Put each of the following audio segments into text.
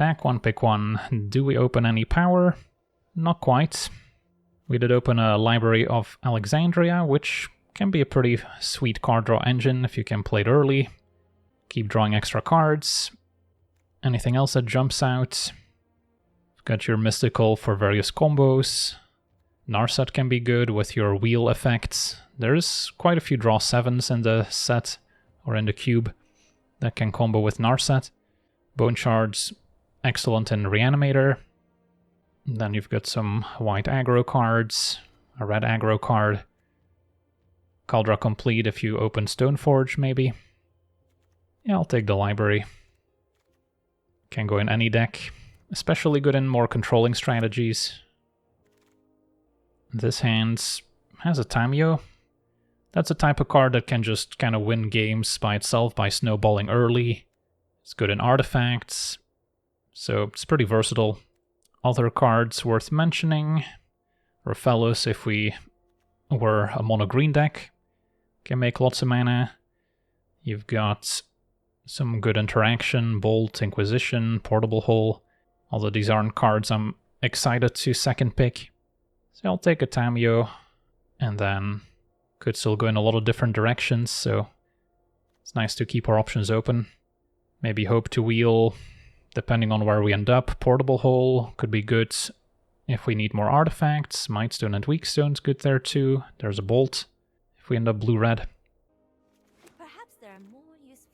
Pack one, pick one. Do we open any power? Not quite. We did open a library of Alexandria, which can be a pretty sweet card draw engine if you can play it early. Keep drawing extra cards. Anything else that jumps out? You've got your mystical for various combos. Narset can be good with your wheel effects. There's quite a few draw 7s in the set, or in the cube, that can combo with Narset. Bone Shards, excellent in Reanimator. Then you've got some white aggro cards, a red aggro card. Caldra Complete if you open Stoneforge, maybe. Yeah, I'll take the library. Can go in any deck, especially good in more controlling strategies. This hand has a Tamio. That's a type of card that can just kind of win games by itself by snowballing early. It's good in artifacts, so it's pretty versatile. Other cards worth mentioning. Raphalos, if we were a mono-green deck, can make lots of mana. You've got some good interaction, Bolt, Inquisition, Portable Hole. Although these aren't cards I'm excited to second pick. So I'll take a Tamio, and then could still go in a lot of different directions, so it's nice to keep our options open. Maybe hope to wheel, depending on where we end up. Portable Hole could be good if we need more artifacts. Mightstone and Weakstone's good there too. There's a Bolt if we end up blue-red.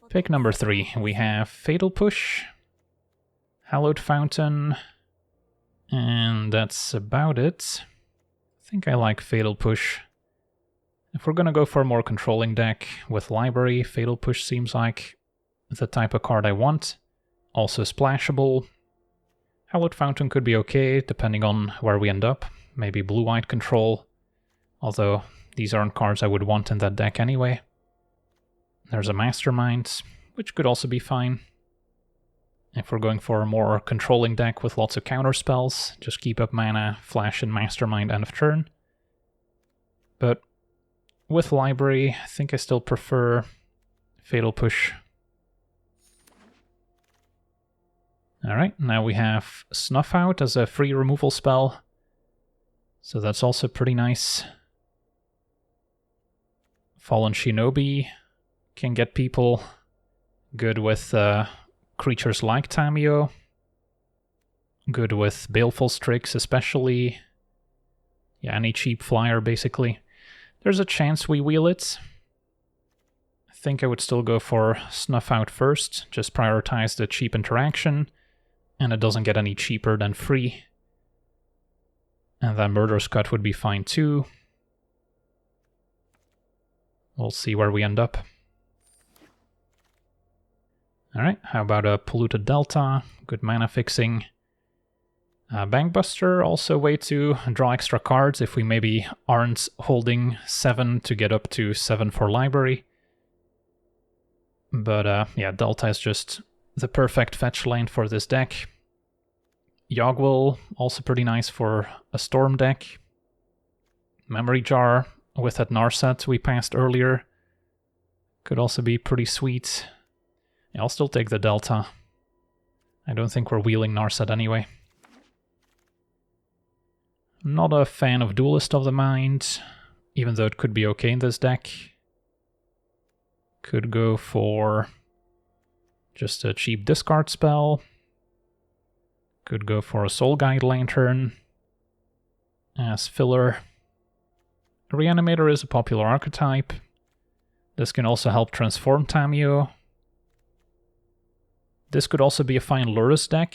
Pick number 3. We have Fatal Push, Hallowed Fountain, and that's about it. I think I like Fatal Push. If we're gonna go for a more controlling deck with Library, Fatal Push seems like the type of card I want. Also splashable. Hallowed Fountain could be okay, depending on where we end up. Maybe blue-white control. Although, these aren't cards I would want in that deck anyway. There's a Mastermind, which could also be fine. If we're going for a more controlling deck with lots of counter spells, just keep up mana, flash and Mastermind end of turn. But with Library, I think I still prefer Fatal Push. Alright, now we have Snuff Out as a free removal spell. So that's also pretty nice. Fallen Shinobi can get people good with creatures like Tamio. Good with Baleful Strix especially. Yeah, any cheap flyer basically. There's a chance we wheel it. I think I would still go for Snuff Out first. Just prioritize the cheap interaction. And it doesn't get any cheaper than free. And then Murderous Cut would be fine too. We'll see where we end up. Alright, how about a Polluted Delta? Good mana fixing. Bankbuster, also a way to draw extra cards if we maybe aren't holding 7 to get up to 7 for Library. But yeah, Delta is just the perfect fetch lane for this deck. Yogwill, also pretty nice for a Storm deck. Memory Jar, with that Narset we passed earlier, could also be pretty sweet. Yeah, I'll still take the Delta. I don't think we're wheeling Narset anyway. I'm not a fan of Duelist of the Mind, even though it could be okay in this deck. Could go for just a cheap discard spell. Could go for a Soul Guide Lantern as filler. Reanimator is a popular archetype. This can also help transform Tamio. This could also be a fine Lurrus deck,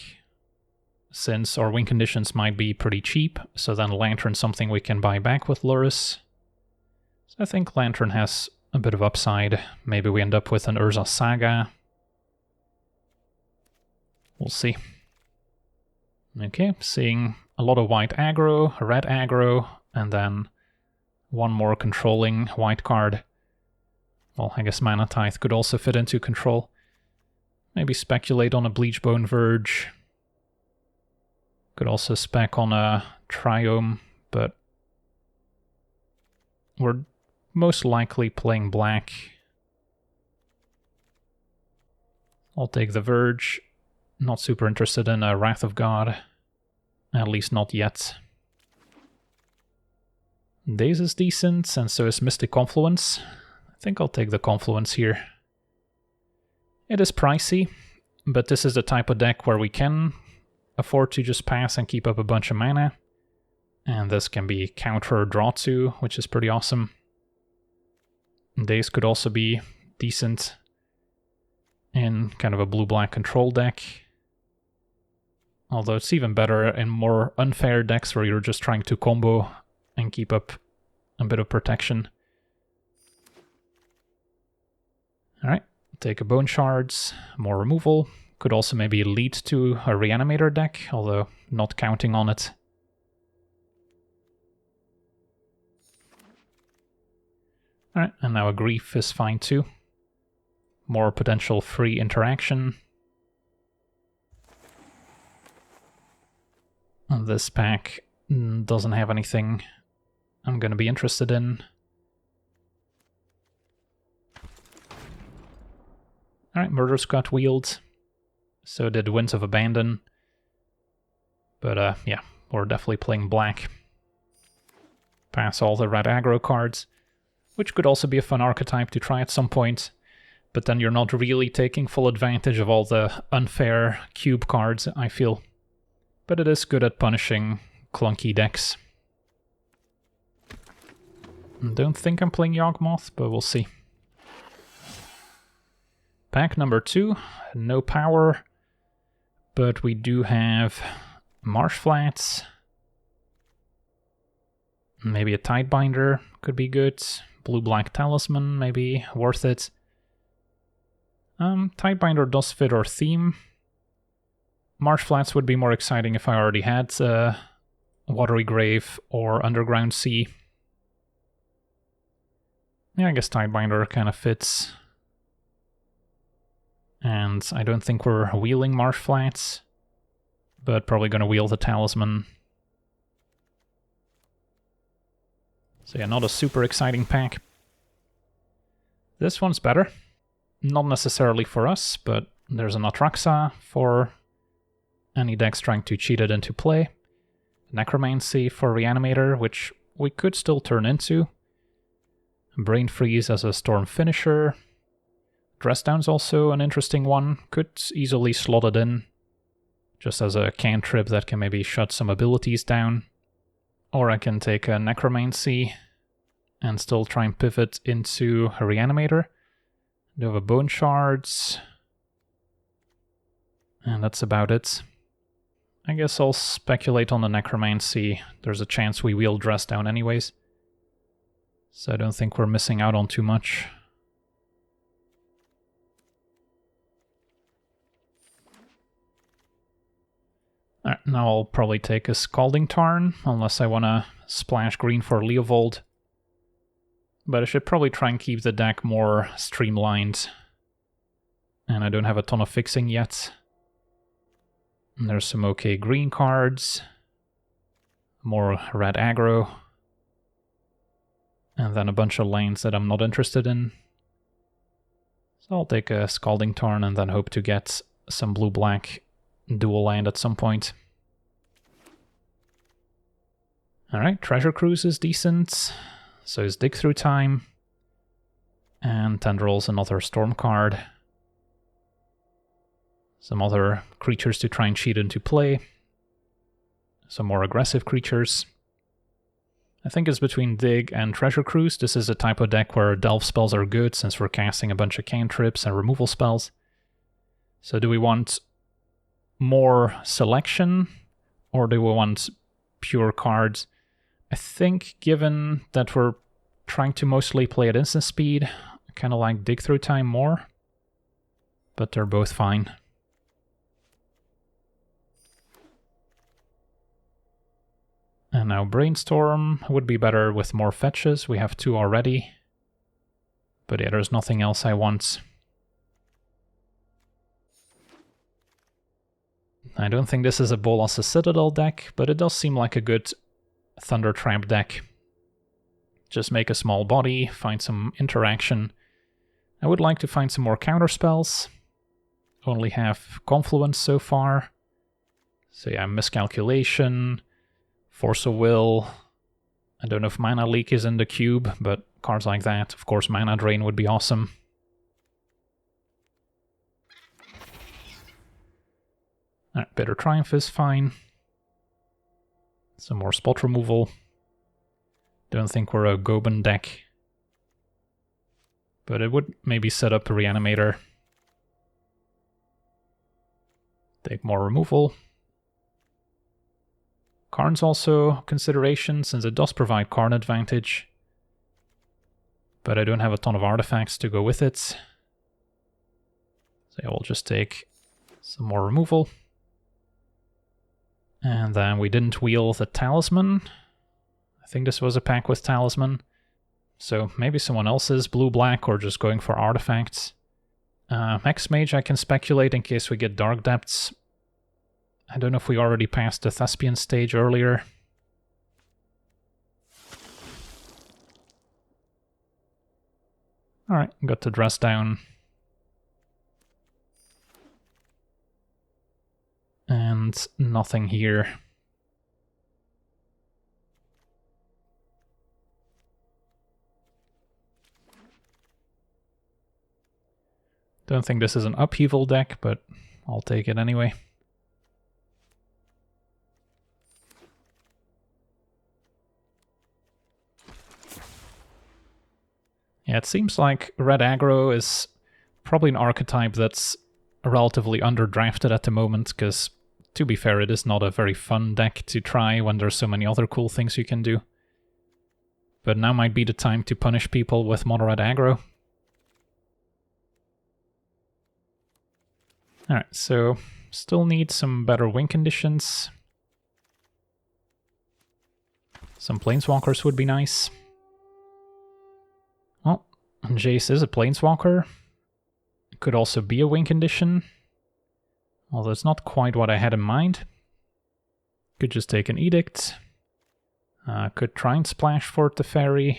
since our win conditions might be pretty cheap, so then Lantern's something we can buy back with Lurrus. So I think Lantern has a bit of upside. Maybe we end up with an Urza Saga. We'll see. Okay, seeing a lot of white aggro, red aggro, and then one more controlling white card. Well, I guess Mana Tithe could also fit into control. Maybe speculate on a Bleachbone Verge. Could also spec on a Triome, but we're most likely playing black. I'll take the Verge. Not super interested in a Wrath of God. At least not yet. Daze is decent, and so is Mystic Confluence. I think I'll take the Confluence here. It is pricey, but this is the type of deck where we can afford to just pass and keep up a bunch of mana. And this can be counter draw to, which is pretty awesome. Daze could also be decent in kind of a blue-black control deck. Although it's even better in more unfair decks where you're just trying to combo and keep up a bit of protection. Alright, take a Bone Shards, more removal. Could also maybe lead to a Reanimator deck, although not counting on it. Alright, and now a Grief is fine too. More potential free interaction. And this pack doesn't have anything I'm going to be interested in. Alright, Murder's got wheeled. So did Winds of Abandon. But yeah, we're definitely playing black. Pass all the red aggro cards, which could also be a fun archetype to try at some point. But then you're not really taking full advantage of all the unfair cube cards, I feel. But it is good at punishing clunky decks. Don't think I'm playing Yawgmoth, but we'll see. Pack number 2, no power, but we do have Marsh Flats. Maybe a Tidebinder could be good. Blue-black Talisman, maybe worth it. Tidebinder does fit our theme. Marsh Flats would be more exciting if I already had Watery Grave or Underground Sea. Yeah, I guess Tidebinder kind of fits. And I don't think we're wheeling Marsh Flats, but probably going to wheel the Talisman. So yeah, not a super exciting pack. This one's better. Not necessarily for us, but there's an Atraxa for any decks trying to cheat it into play. Necromancy for Reanimator, which we could still turn into. Brain Freeze as a Storm Finisher. Dress Down's also an interesting one. Could easily slot it in, just as a cantrip that can maybe shut some abilities down. Or I can take a Necromancy and still try and pivot into a Reanimator. Do have a Bone Shards. And that's about it. I guess I'll speculate on the Necromancy. There's a chance we wheel Dress Down anyways. So I don't think we're missing out on too much. Alright, now I'll probably take a Scalding Tarn, unless I want to splash green for Leovold. But I should probably try and keep the deck more streamlined. And I don't have a ton of fixing yet. And there's some okay green cards. More red aggro. And then a bunch of lanes that I'm not interested in. So I'll take a Scalding Tarn and then hope to get some blue-black dual land at some point. Alright, Treasure Cruise is decent. So is Dig Through Time. And Tendrils, another Storm card. Some other creatures to try and cheat into play. Some more aggressive creatures. I think it's between Dig and Treasure Cruise. This is a type of deck where Delve spells are good since we're casting a bunch of cantrips and removal spells. So do we want more selection, or do we want pure cards? I think given that we're trying to mostly play at instant speed, I kind of like Dig Through Time more, but they're both fine. And now Brainstorm would be better with more fetches. We have 2 already. But yeah, there's nothing else I want. I don't think this is a Bolas' Citadel deck, but it does seem like a good Thunder Tramp deck. Just make a small body, find some interaction. I would like to find some more counter spells. only have Confluence so far. So yeah, Miscalculation, Force of Will. I don't know if Mana Leak is in the cube, but cards like that. Of course, Mana Drain would be awesome. Alright, Bitter Triumph is fine. Some more spot removal. Don't think we're a Goban deck. But it would maybe set up a Reanimator. Take more removal. Karn's also consideration, since it does provide Karn advantage. But I don't have a ton of artifacts to go with it. So yeah, we'll just take some more removal. And then we didn't wheel the Talisman. I think this was a pack with Talisman. So maybe someone else's blue-black or just going for artifacts. X-Mage I can speculate in case we get Dark Depths. I don't know if we already passed the Thespian stage earlier. Alright, got to dress down. And nothing here. Don't think this is an upheaval deck, but I'll take it anyway. Yeah, it seems like red aggro is probably an archetype that's relatively underdrafted at the moment, because, to be fair, it is not a very fun deck to try when there's so many other cool things you can do. But now might be the time to punish people with mono red aggro. Alright, so still need some better win conditions. Some Planeswalkers would be nice. Well, Jace is a Planeswalker. Could also be a win condition. Although it's not quite what I had in mind. Could just take an Edict. Could try and splash for Teferi.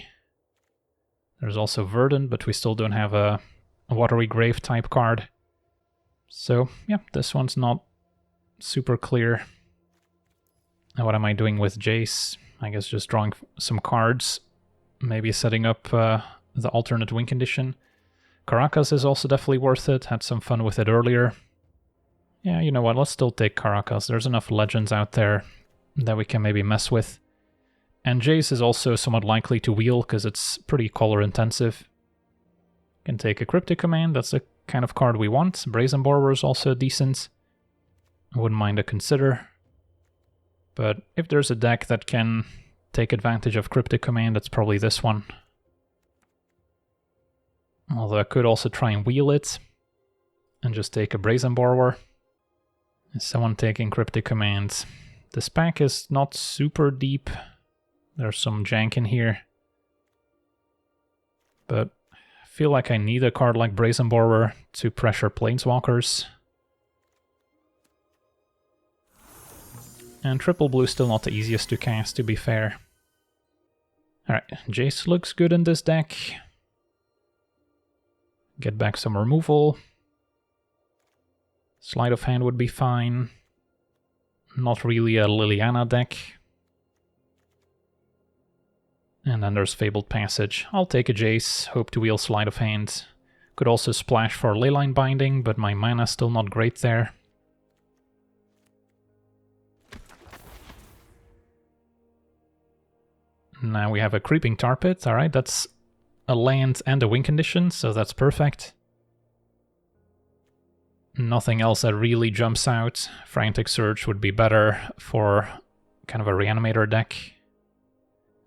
There's also Verdant, but we still don't have a Watery Grave type card. So, yeah, this one's not super clear. And what am I doing with Jace? I guess just drawing some cards. Maybe setting up the alternate win condition. Caracas is also definitely worth it. Had some fun with it earlier. Yeah, you know what, let's still take Caracas. There's enough legends out there that we can maybe mess with. And Jace is also somewhat likely to wheel because it's pretty color intensive. Can take a Cryptic Command, that's the kind of card we want. Brazen Borrower is also decent. I wouldn't mind a Consider. But if there's a deck that can take advantage of Cryptic Command, it's probably this one. Although I could also try and wheel it and just take a Brazen Borrower. Is someone taking Cryptic Command? This pack is not super deep. There's some jank in here. But I feel like I need a card like Brazen Borrower to pressure Planeswalkers. And triple blue is still not the easiest to cast, to be fair. Alright, Jace looks good in this deck. Get back some removal. Sleight of Hand would be fine. Not really a Liliana deck. And then there's Fabled Passage. I'll take a Jace, hope to wheel Sleight of Hand. Could also splash for Leyline Binding, but my mana's still not great there. Now we have a Creeping Tar Pit. Alright, that's a land and a win condition, so that's perfect. Nothing else that really jumps out. Frantic Surge would be better for kind of a Reanimator deck,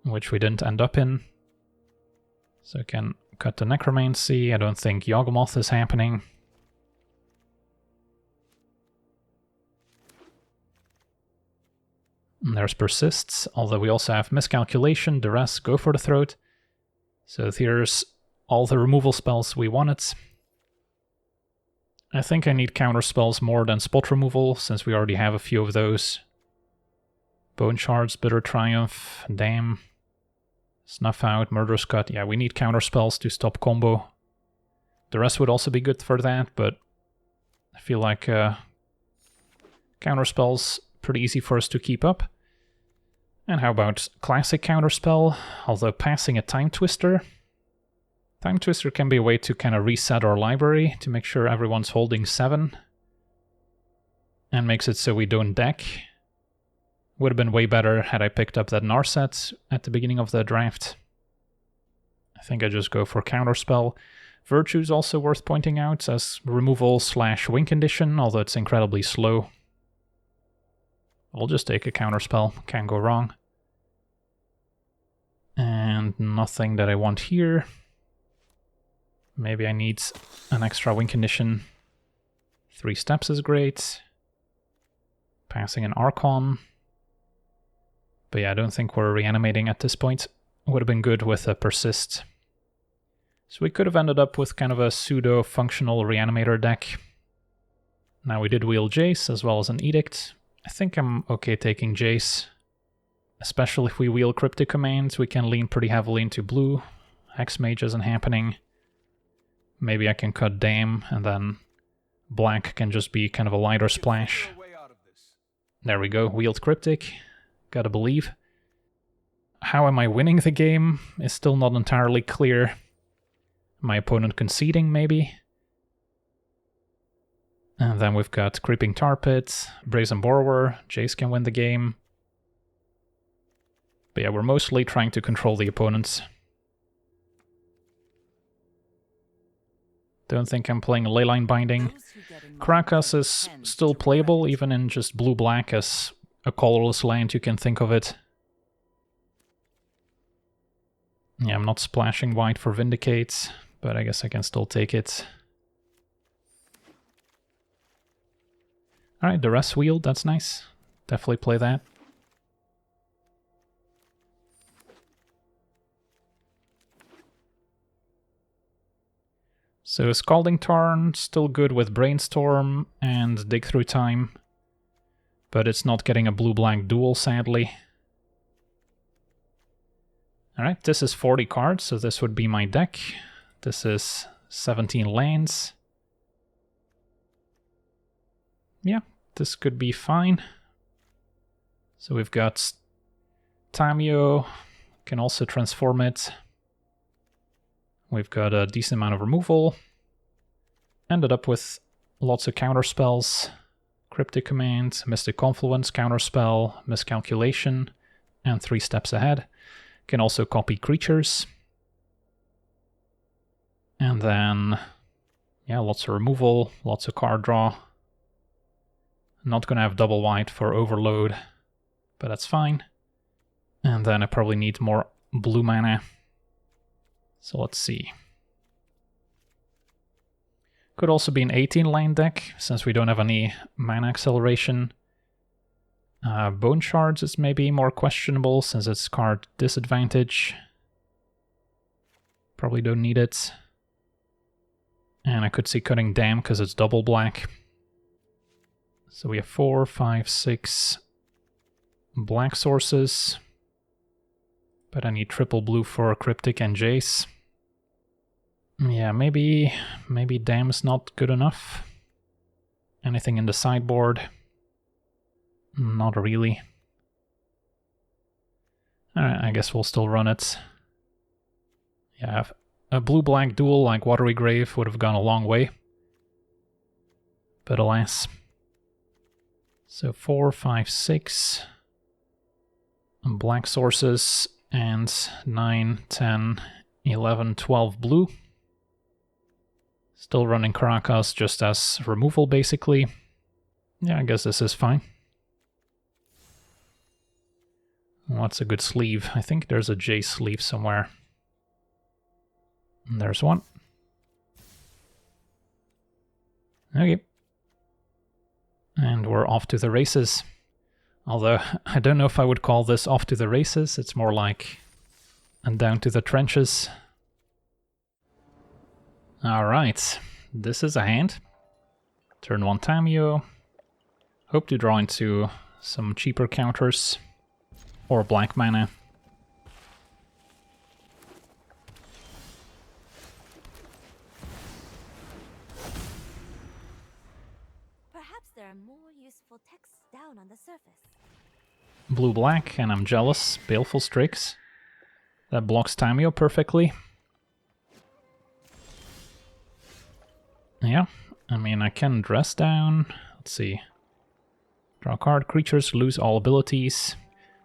which we didn't end up in. So I can cut the Necromancy. I don't think Yawgmoth is happening. And there's Persists, although we also have Miscalculation, Duress, Go for the Throat. So here's all the removal spells we wanted. I think I need counter spells more than spot removal, since we already have a few of those. Bone Shards, Bitter Triumph, Damn, Snuff Out, Murderous Cut. Yeah, we need counter spells to stop combo. The rest would also be good for that, but I feel like counterspell's pretty easy for us to keep up. And how about classic counterspell, although passing a Time Twister? Time Twister can be a way to kind of reset our library to make sure everyone's holding 7. And makes it so we don't deck. Would have been way better had I picked up that Narset at the beginning of the draft. I think I just go for Counterspell. Virtue's also worth pointing out as removal / win condition, although it's incredibly slow. We'll just take a Counterspell, can't go wrong. And nothing that I want here. Maybe I need an extra win condition. 3 steps is great. Passing an Archon. But yeah, I don't think we're reanimating at this point. Would have been good with a Persist. So we could have ended up with kind of a pseudo-functional Reanimator deck. Now we did wheel Jace as well as an Edict. I think I'm okay taking Jace. Especially if we wheel Cryptic Commands, we can lean pretty heavily into blue. Hexmage isn't happening. Maybe I can cut Dam, and then black can just be kind of a lighter splash. There we go, wheeled Cryptic. Gotta believe. How am I winning the game is still not entirely clear. My opponent conceding, maybe? And then we've got Creeping Tar Pit, Brazen Borrower, Jace can win the game. But yeah, we're mostly trying to control the opponents. Don't think I'm playing Leyline Binding. Karakas is still playable, even in just blue-black as a colorless land, you can think of it. Yeah, I'm not splashing white for Vindicate, but I guess I can still take it. Alright, the rest wheeled, that's nice. Definitely play that. So Scalding Tarn, still good with Brainstorm and Dig Through Time. But it's not getting a blue-black duel, sadly. Alright, this is 40 cards, so this would be my deck. This is 17 lands. Yeah, this could be fine. So we've got Tamio, can also transform it. We've got a decent amount of removal. Ended up with lots of counter spells. Cryptic Command, Mystic Confluence, Counterspell, Miscalculation, and 3 steps ahead. Can also copy creatures. And then, yeah, lots of removal, lots of card draw. Not gonna have double white for Overload, but that's fine. And then I probably need more blue mana. So let's see. Could also be an 18 lane deck, since we don't have any mana acceleration. Bone Shards is maybe more questionable, since it's card disadvantage. Probably don't need it. And I could see cutting Dam, because it's double black. So we have 4, 5, 6 black sources. But I need triple blue for Cryptic and Jace. Yeah, maybe Dam's not good enough. Anything in the sideboard? Not really. Alright, I guess we'll still run it. Yeah, a blue-black duel like Watery Grave would have gone a long way. But alas. So 4, 5, 6 black sources and 9, 10, 11, 12 blue. Still running Karakas just as removal, basically. Yeah, I guess this is fine. What's a good sleeve? I think there's a J sleeve somewhere. And there's one. Okay. And we're off to the races. Although, I don't know if I would call this off to the races. It's more like and down to the trenches. Alright, this is a hand. Turn 1 Tamio. Hope to draw into some cheaper counters. Or black mana. there are more useful texts down on the surface. Blue-black, and I'm jealous. Baleful Strix. That blocks Tamio perfectly. Yeah, I mean, I can dress down. Let's see. Draw a card. Creatures lose all abilities.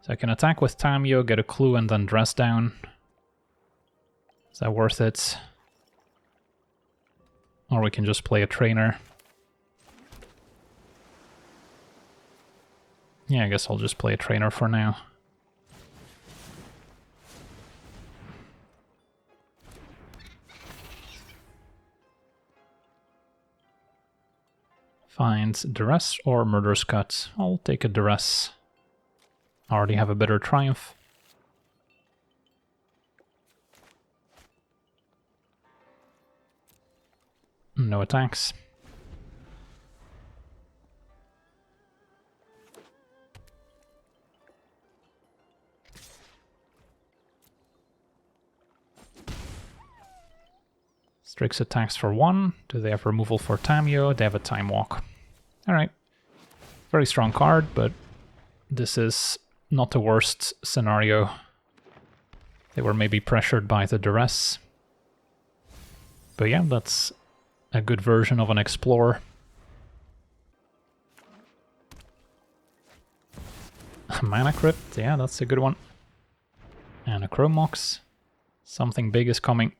So I can attack with Tamio, get a clue, and then dress down. Is that worth it? Or we can just play a trainer. Yeah, I guess I'll just play a trainer for now. Finds Duress or Murderous Cut. I'll take a Duress. I already have a Bitter Triumph. No attacks. Strix attacks for 1. Do they have removal for Tamio? They have a Time Walk. Alright. Very strong card, but this is not the worst scenario. They were maybe pressured by the Duress. But yeah, that's a good version of an Explorer. Mana Crypt, yeah, that's a good one. And a Chrome Mox. Something big is coming.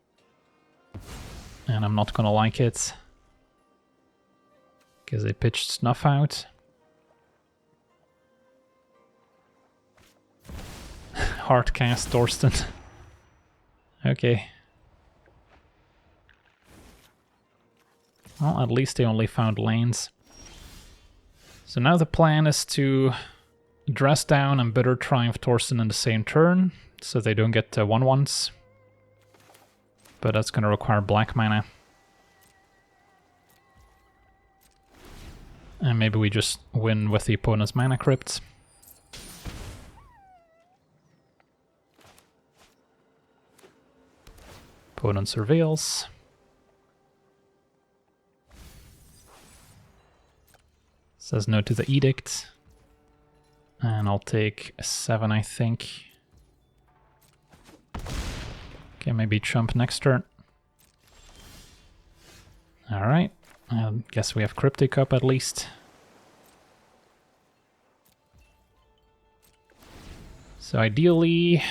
And I'm not gonna like it. Because they pitched Snuff out. Hardcast Thorsten. Okay. Well, at least they only found lanes. So now the plan is to dress down and Bitter Triumph Thorsten in the same turn, so they don't get 1/1s. But that's going to require black mana. And maybe we just win with the opponent's Mana Crypt. Opponent surveils. Says no to the Edict. And I'll take a 7, I think. Okay, maybe chump next turn. Alright, I guess we have Cryptic up at least. So ideally,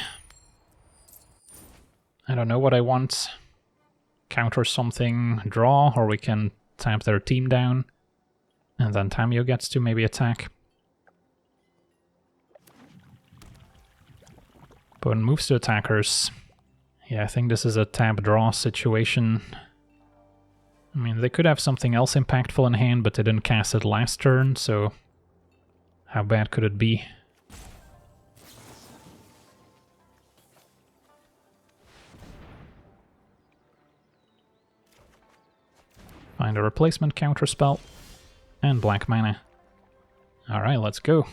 I don't know what I want. Counter something, draw, or we can tap their team down. And then Tamio gets to maybe attack. Opponent moves to attackers. Yeah, I think this is a tap-draw situation. I mean, they could have something else impactful in hand, but they didn't cast it last turn, so how bad could it be? Find a replacement counterspell, and black mana. Alright, let's go.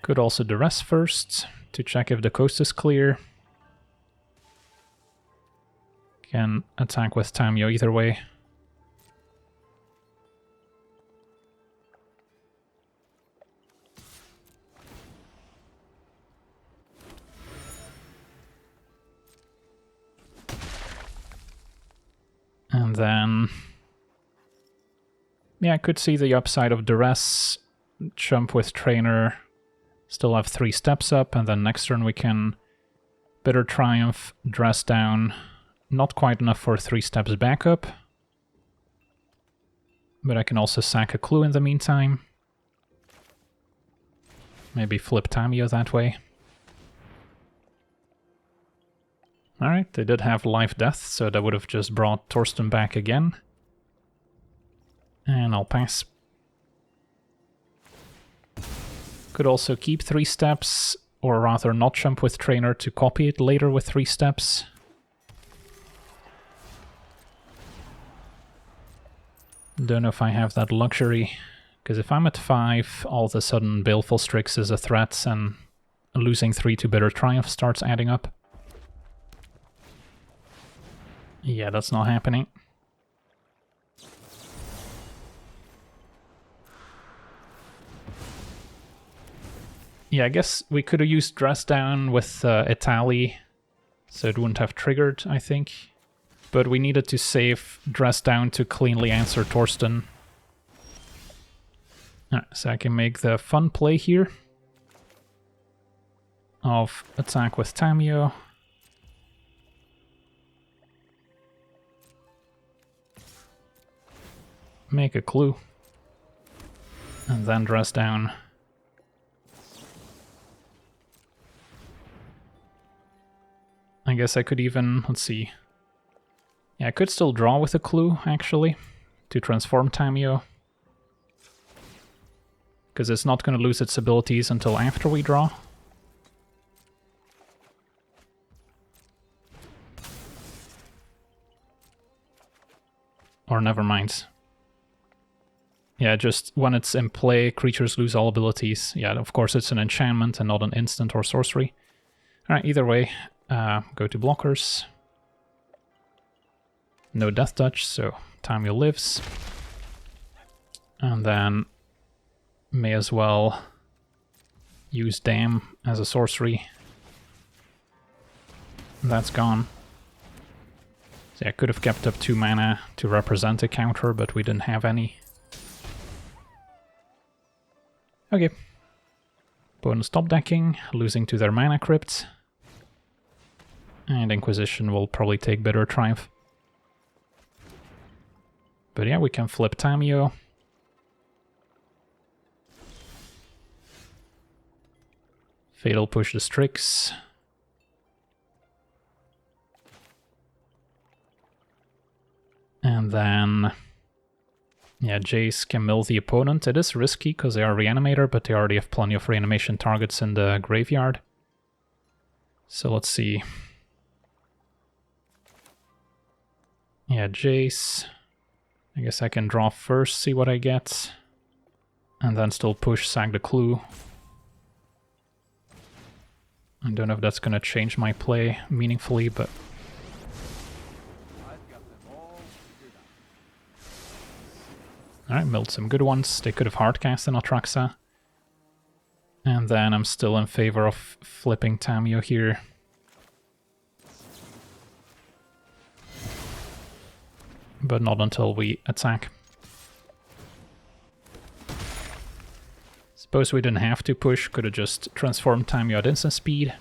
Could also Duress first, to check if the coast is clear. Can attack with Tamio either way. And then... yeah, I could see the upside of Duress, jump with Trainer, still have 3 steps up, and then next turn we can Bitter Triumph, dress down, not quite enough for 3 steps back up. But I can also sack a clue in the meantime. Maybe flip Tamio that way. Alright, they did have life-death, so that would have just brought Thorsten back again. And I'll pass. Could also keep 3 steps, or rather not jump with Trainer to copy it later with 3 steps. Don't know if I have that luxury, because if I'm at 5, all of a sudden Baleful Strix is a threat, and losing 3 to Bitter Triumph starts adding up. Yeah, that's not happening. Yeah, I guess we could have used Dress Down with Italy, so it wouldn't have triggered, I think. But we needed to save Dress Down to cleanly answer Torsten. So I can make the fun play here of attack with Tamio. Make a clue. And then Dress Down. I guess I could even, let's see. Yeah, I could still draw with a clue, actually, to transform Tamio. Because it's not going to lose its abilities until after we draw. Or never mind. Yeah, just when it's in play, creatures lose all abilities. Yeah, of course it's an enchantment and not an instant or sorcery. Alright, either way, go to blockers. No death touch, so Tamio lives. And then may as well use Dam as a sorcery. That's gone. So yeah, I could have kept up 2 mana to represent a counter, but we didn't have any. Okay. Opponents top decking, losing to their mana crypt. And Inquisition will probably take Bitter Triumph. But yeah, we can flip Tamio. Fatal Push the Strix. And then, yeah, Jace can mill the opponent. It is risky because they are Reanimator, but they already have plenty of reanimation targets in the graveyard. So let's see. Yeah, Jace. I guess I can draw first, see what I get. And then still push, sack the clue. I don't know if that's going to change my play meaningfully, but... Alright, milled some good ones. They could have hardcast an Atraxa. And then I'm still in favor of flipping Tamio here. But not until we attack. Suppose we didn't have to push, could have just transformed Tamio at instant speed.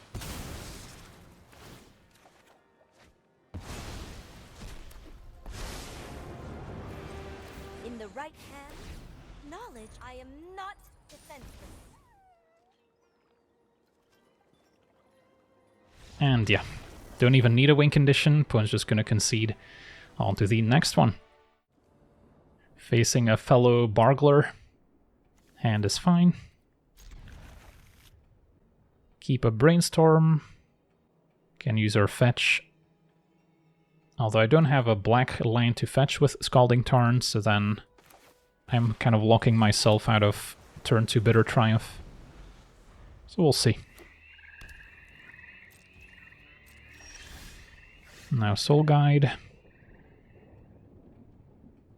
In the right hand, knowledge I am not defenseless. And yeah, don't even need a win condition, opponent's just gonna concede. On to the next one. Facing a fellow Bargler. Hand is fine. Keep a Brainstorm. Can use our fetch. Although I don't have a black land to fetch with Scalding Tarn, so then I'm kind of locking myself out of turn 2 Bitter Triumph. So we'll see. Now Soul Guide.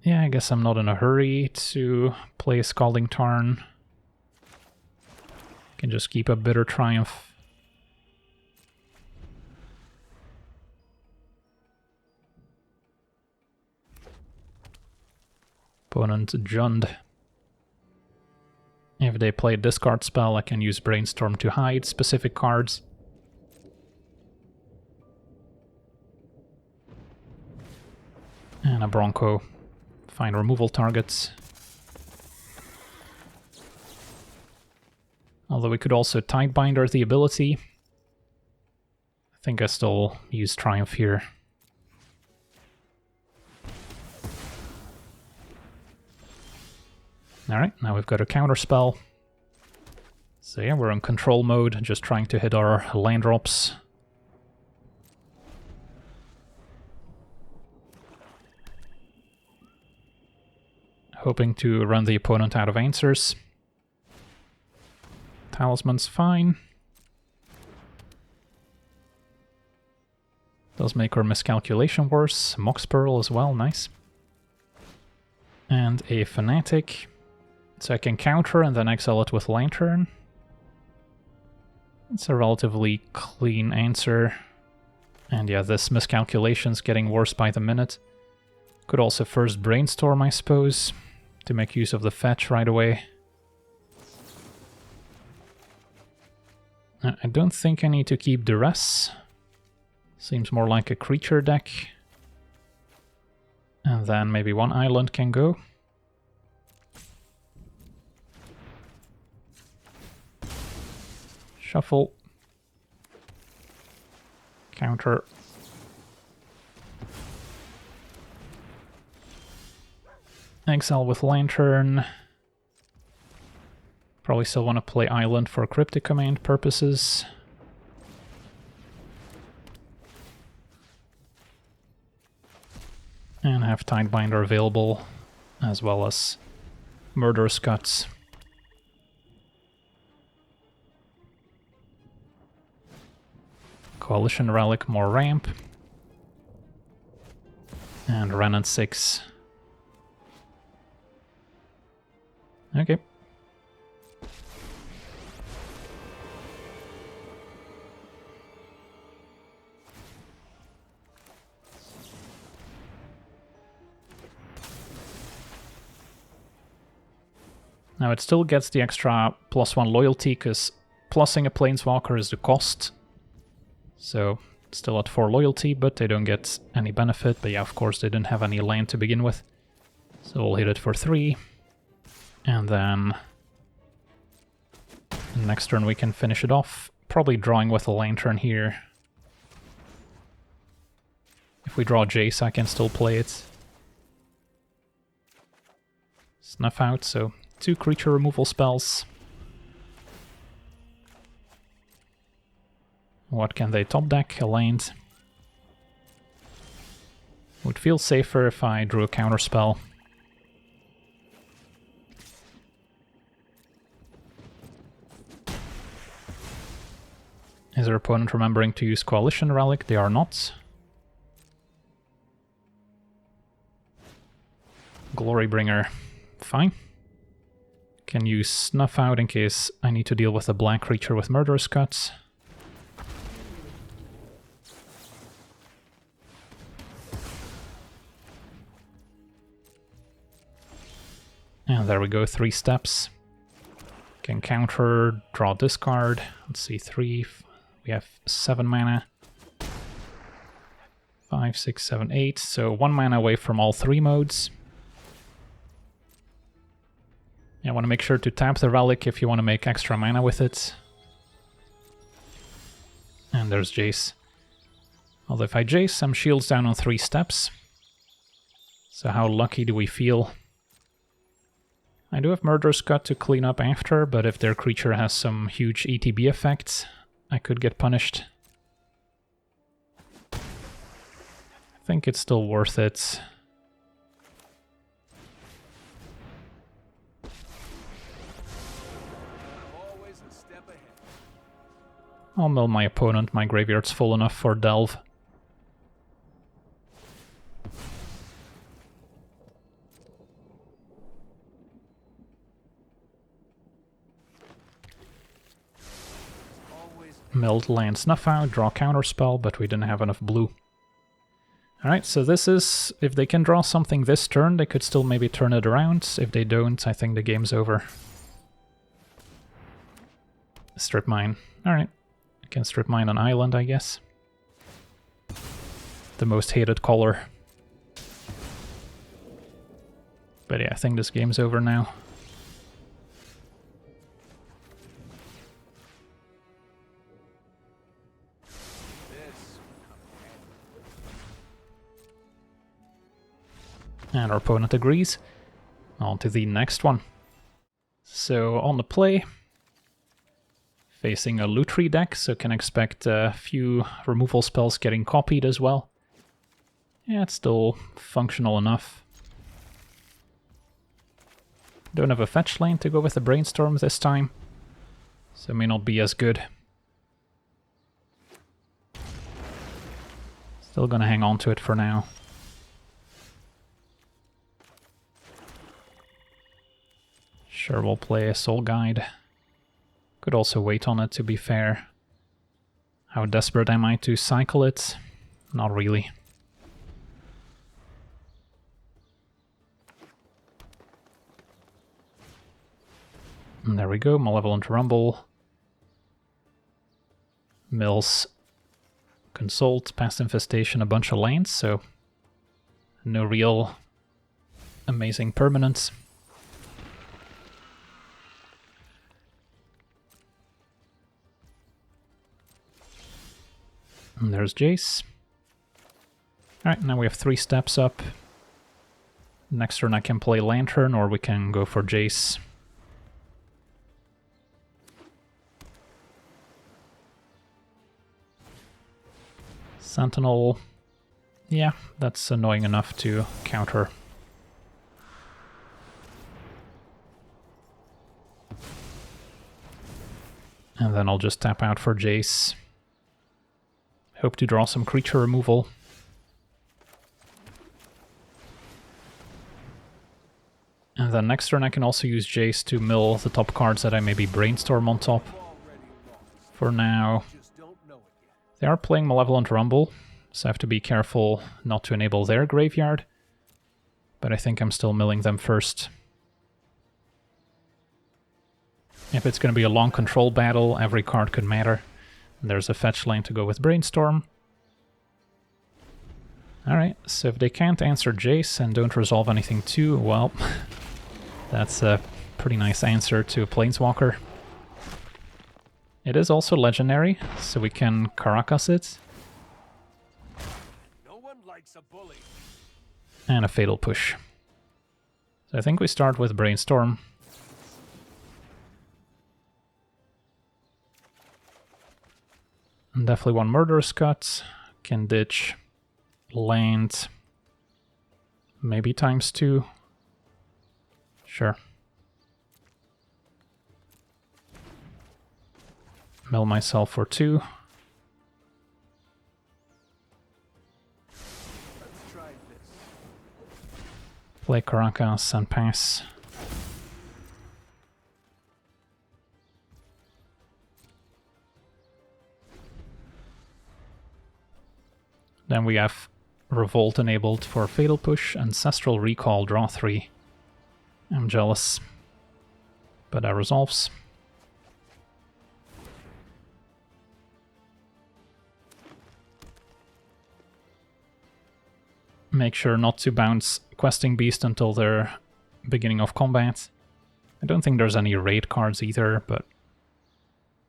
Yeah, I guess I'm not in a hurry to play Scalding Tarn. Can just keep a Bitter Triumph. Opponent Jund. If they play a discard spell, I can use Brainstorm to hide specific cards. And a Bronco. Find removal targets. Although we could also Tidebinder the ability. I think I still use Triumph here. Alright, now we've got a counterspell. So yeah, we're in control mode, just trying to hit our land drops. Hoping to run the opponent out of answers. Talisman's fine. Does make our miscalculation worse. Mox Pearl as well, nice. And a Fanatic. So I can counter and then exile it with Lantern. It's a relatively clean answer. And yeah, this miscalculation's getting worse by the minute. Could also first brainstorm, I suppose, to make use of the fetch right away. I don't think I need to keep duress. Seems more like a creature deck. And then maybe one island can go. Shuffle. Counter. Exile with Lantern. Probably still want to play Island for Cryptic Command purposes. And have Tidebinder available, as well as Murderous Cuts. Coalition Relic, more ramp. And Remnant 6. Okay. Now it still gets the extra +1 loyalty, because plussing a Planeswalker is the cost. So still at 4 loyalty, but they don't get any benefit. But yeah, of course they didn't have any land to begin with. So we'll hit it for 3. And then next turn we can finish it off. Probably drawing with a Lantern here. If we draw Jace, I can still play it. Snuff out, so 2 creature removal spells. What can they top deck? A land. Would feel safer if I drew a counter spell. Is their opponent remembering to use Coalition Relic? They are not. Glorybringer. Fine. Can use Snuff out in case I need to deal with a black creature with Murderous Cuts. And there we go, 3 steps. Can counter, draw, discard. Let's see, 3. We have 7 mana. 5, 6, 7, 8. So 1 mana away from all 3 modes. I want to make sure to tap the relic if you want to make extra mana with it. And there's Jace. Although if I Jace, I'm shields down on 3 steps. So how lucky do we feel? I do have Murderous Cut to clean up after, but if their creature has some huge ETB effects, I could get punished. I think it's still worth it. I'll mill my opponent, my graveyard's full enough for Delve. Milled land Snuff out, draw counterspell, but we didn't have enough blue. Alright, so this is, if they can draw something this turn, they could still maybe turn it around. If they don't, I think the game's over. Strip mine. Alright, I can strip mine an island, I guess. The most hated color. But yeah, I think this game's over now. And our opponent agrees. On to the next one. So on the play, facing a Lutri deck, so can expect a few removal spells getting copied as well. Yeah, it's still functional enough. Don't have a fetch lane to go with the Brainstorm this time, so it may not be as good. Still gonna hang on to it for now. Sure, we'll play a Soul Guide. Could also wait on it, to be fair. How desperate am I to cycle it? Not really. And there we go, Malevolent Rumble. Mills Consult, Past Infestation, a bunch of lands, so no real amazing permanents. And there's Jace. Alright, now we have 3 steps up. Next turn I can play Lantern, or we can go for Jace. Sentinel. Yeah, that's annoying enough to counter. And then I'll just tap out for Jace. Hope to draw some creature removal. And then next turn I can also use Jace to mill the top cards that I maybe brainstorm on top. For now, they are playing Malevolent Rumble, so I have to be careful not to enable their graveyard. But I think I'm still milling them first. If it's going to be a long control battle, every card could matter. And there's a fetch lane to go with Brainstorm. Alright, so if they can't answer Jace and don't resolve anything too, well, that's a pretty nice answer to a Planeswalker. It is also legendary, so we can Caracas it. No one likes a bully. And a Fatal Push. So I think we start with Brainstorm. And definitely one Murderous Cut. Can ditch land. Maybe ×2. Sure. Mill myself for 2. Let's try this. Play Caracas and pass. Then we have Revolt enabled for Fatal Push, Ancestral Recall, draw 3. I'm jealous, but that resolves. Make sure not to bounce Questing Beast until their beginning of combat. I don't think there's any raid cards either, but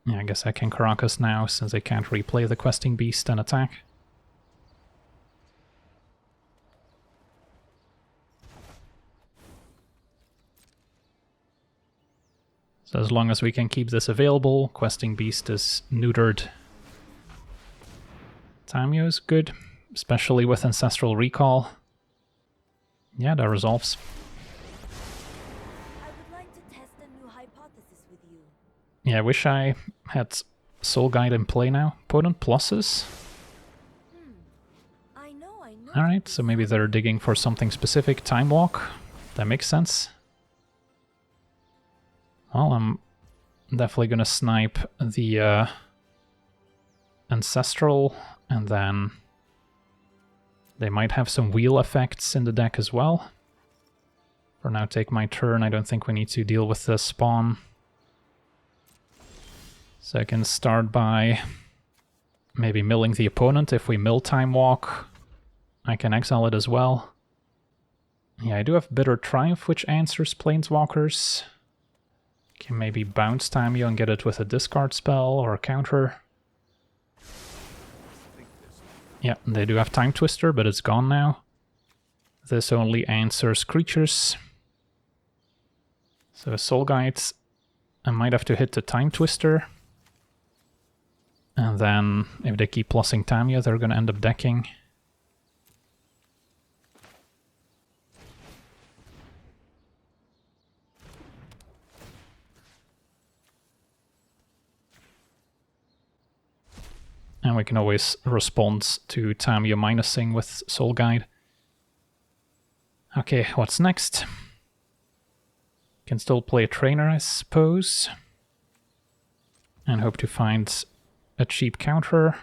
yeah, I guess I can Caracas now since I can't replay the Questing Beast and attack. So as long as we can keep this available, Questing Beast is neutered. Tamio is good, especially with Ancestral Recall. Yeah, that resolves. I would like to test a new hypothesis with you. Yeah, I wish I had Soul Guide in play now. Potent pluses? I know. Alright, so maybe they're digging for something specific. Time Walk? That makes sense. Well, I'm definitely gonna snipe the Ancestral, and then they might have some wheel effects in the deck as well. For now, take my turn. I don't think we need to deal with the spawn. So I can start by maybe milling the opponent. If we mill Time Walk, I can exile it as well. Yeah, I do have Bitter Triumph, which answers Planeswalkers. Can maybe bounce Tamio and get it with a discard spell or a counter. Yeah, they do have Time Twister, but it's gone now. This only answers creatures. So Soul Guides, I might have to hit the Time Twister. And then if they keep plussing Tamio, they're going to end up decking. And we can always respond to Tamio minusing with Soul Guide. Okay, what's next? Can still play a Trainer, I suppose. And hope to find a cheap counter.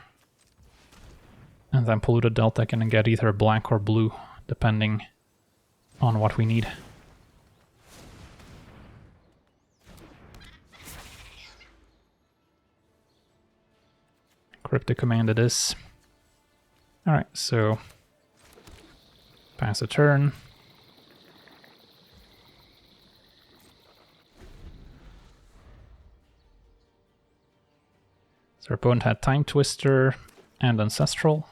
And then Polluted Delta can get either black or blue, depending on what we need. Cryptic Command it is. Alright, so pass a turn. So our opponent had Time Twister and Ancestral.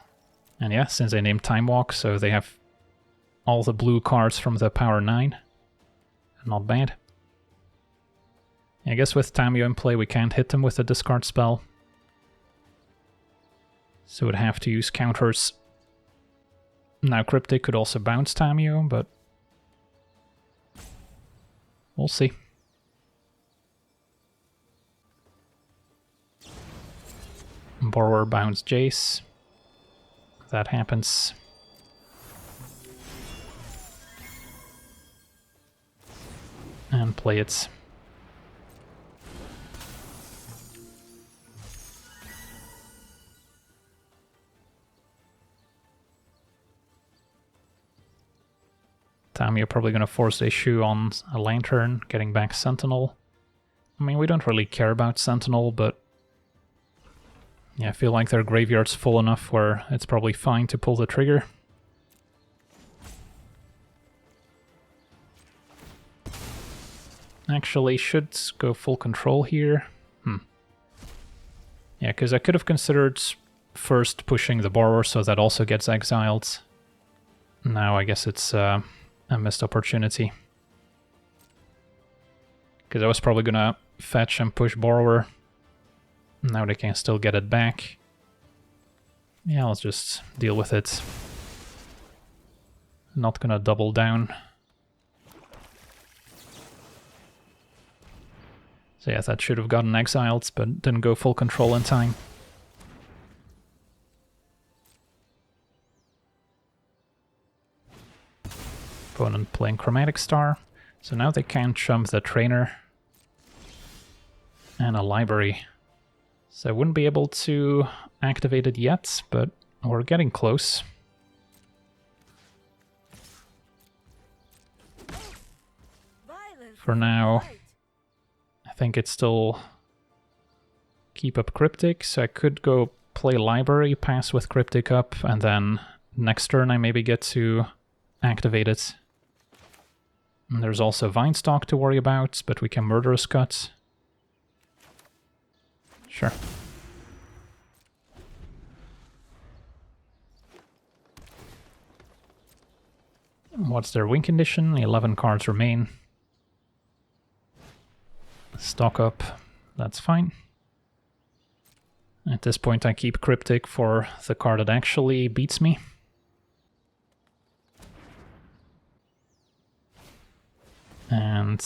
And yeah, since they named Time Walk, so they have all the blue cards from the Power 9. Not bad. I guess with Tamiyo in play we can't hit them with a discard spell. So we'd have to use counters. Now Cryptic could also bounce Tamiyo, but we'll see. Borrower bounce Jace. That happens. And play it. Tamiyo probably going to force issue on a Lantern, getting back Sentinel. I mean, we don't really care about Sentinel, but yeah, I feel like their graveyard's full enough where it's probably fine to pull the trigger. Actually, should go full control here. Yeah, because I could have considered first pushing the Borrower so that also gets exiled. Now I guess it's a missed opportunity. Because I was probably gonna fetch and push Borrower. Now they can still get it back. Yeah, let's just deal with it. Not gonna double down. So yeah, that should have gotten exiled, but didn't go full control in time. Opponent playing Chromatic Star. So now they can chump the Trainer. And a Library. So I wouldn't be able to activate it yet, but we're getting close. For now, I think it's still keep up Cryptic, so I could go play Library, pass with Cryptic up, and then next turn I maybe get to activate it. And there's also Vinestalk to worry about, but we can Murderous Cut. Sure. What's their win condition? 11 cards remain. Stock up. That's fine. At this point I keep Cryptic for the card that actually beats me. And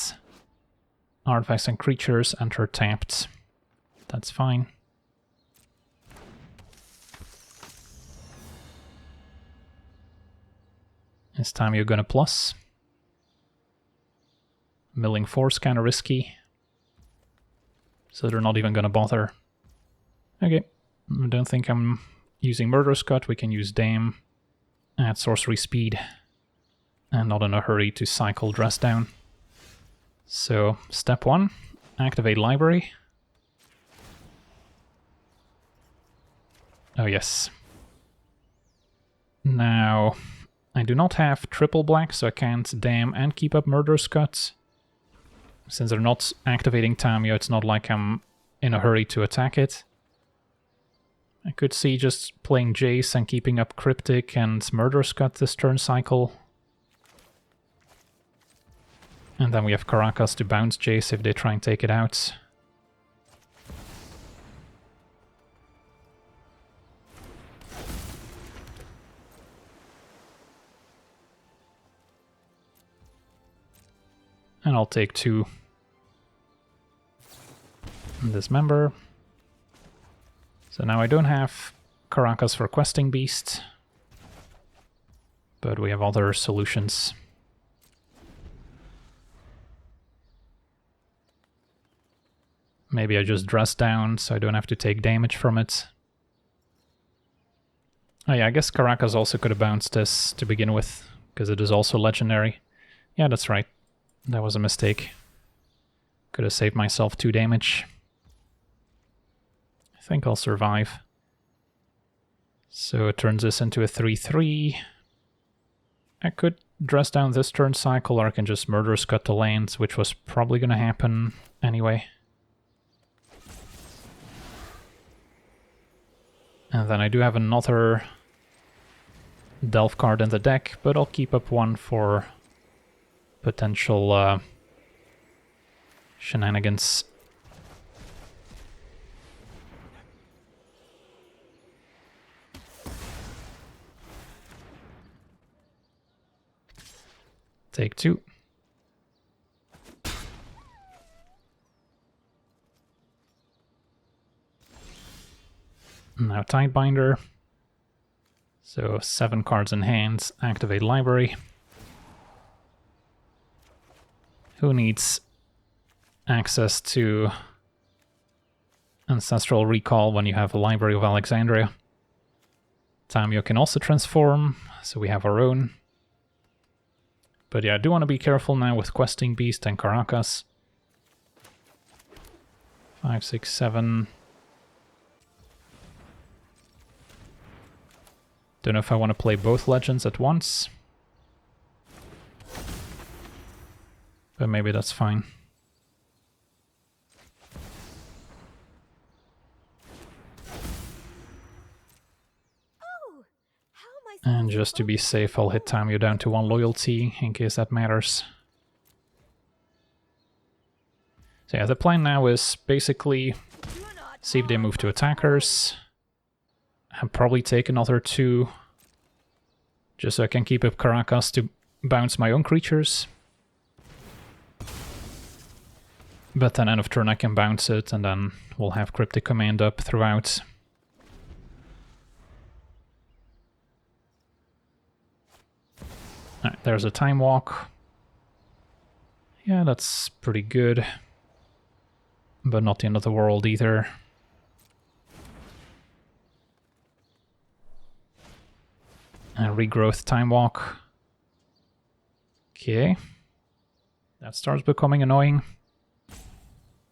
artifacts and creatures enter tapped. That's fine. This time you're gonna plus. Milling Force kinda risky. So they're not even gonna bother. Okay, I don't think I'm using Murderous Cut. We can use Dam, add sorcery speed, and not in a hurry to cycle Dress Down. So, step 1, activate Library. Oh yes. Now, I do not have triple black, so I can't Dam and keep up Murderous Cut. Since they're not activating Tamiyo, it's not like I'm in a hurry to attack it. I could see just playing Jace and keeping up Cryptic and Murderous Cut this turn cycle. And then we have Caracas to bounce Jace if they try and take it out. And I'll take 2. And Dismember. So now I don't have Caracas for Questing Beast, but we have other solutions. Maybe I just dress down so I don't have to take damage from it. Oh yeah, I guess Caracas also could have bounced this to begin with, because it is also legendary. Yeah, that's right. That was a mistake. Could have saved myself 2 damage. I think I'll survive. So it turns this into a 3-3. I could dress down this turn cycle, or I can just Murderous Cut the lands, which was probably going to happen anyway. And then I do have another Delve card in the deck, but I'll keep up one for potential shenanigans. Take 2. Now Tidebinder. So 7 cards in hand, activate library. Who needs access to Ancestral Recall when you have a Library of Alexandria? Tamio can also transform, so we have our own. But yeah, I do want to be careful now with Questing Beast and Caracas. 5, 6, 7... Don't know if I want to play both legends at once. But maybe that's fine. Oh, how am I And just to be safe, I'll hit Tamio down to 1 loyalty, in case that matters. So yeah, the plan now is basically see if they move to attackers. I'll probably take another 2, just so I can keep up Caracas to bounce my own creatures. But then end of turn I can bounce it, and then we'll have Cryptic Command up throughout. Alright, there's a Time Walk. Yeah, that's pretty good. But not the end of the world either. And Regrowth Time Walk. Okay. That starts becoming annoying.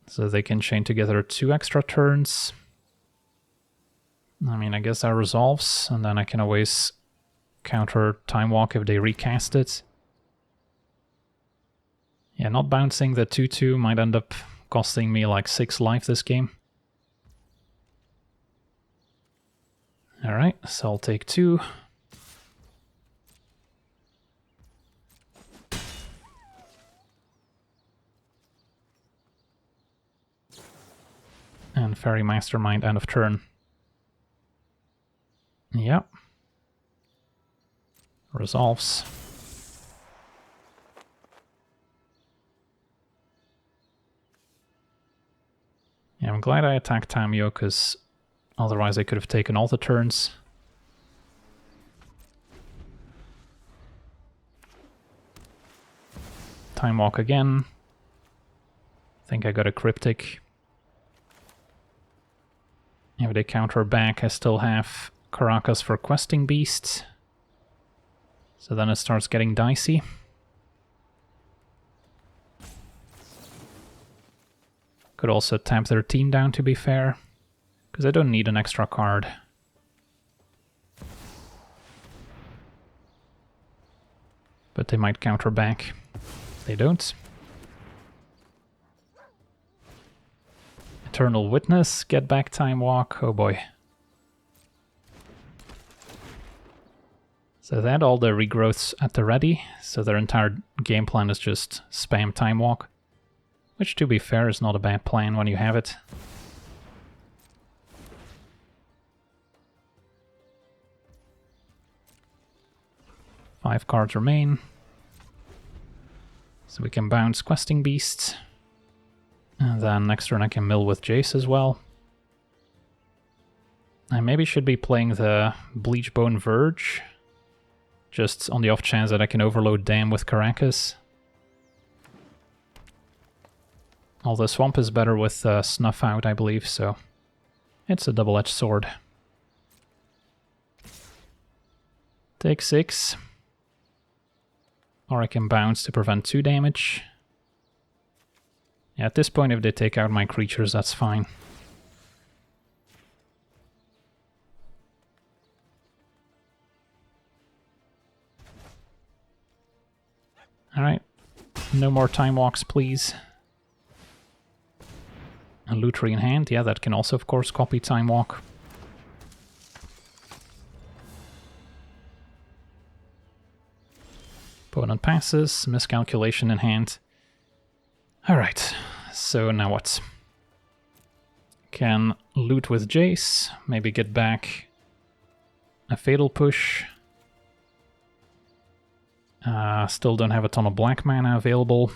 So they can chain together 2 extra turns. I mean, I guess that resolves, and then I can always counter Time Walk if they recast it. Yeah, not bouncing the 2-2 might end up costing me like 6 life this game. Alright, so I'll take 2. And Fairy Mastermind end of turn. Yep. Resolves. Yeah, I'm glad I attacked Tamio, because otherwise I could have taken all the turns. Time Walk again. I think I got a Cryptic. If they counter back, I still have Caracas for Questing Beasts. So then it starts getting dicey. Could also tap their team down, to be fair, because I don't need an extra card. But they might counter back. They don't. Eternal Witness, get back Time Walk, oh boy. So they had all the regrowths at the ready, so their entire game plan is just spam Time Walk. Which, to be fair, is not a bad plan when you have it. Five cards remain. So we can bounce Questing Beasts. And then next turn I can mill with Jace as well. I maybe should be playing the Bleachbone Verge, just on the off chance that I can overload Dam with Caracas. Although Swamp is better with Snuff out, I believe, so it's a double-edged sword. Take 6. Or I can bounce to prevent 2 damage. Yeah, at this point, if they take out my creatures, that's fine. Alright. No more time walks, please. A Lutri in hand. Yeah, that can also, of course, copy time walk. Opponent passes. Miscalculation in hand. Alright. So now what? Can loot with Jace. Maybe get back a Fatal Push. Still don't have a ton of black mana available.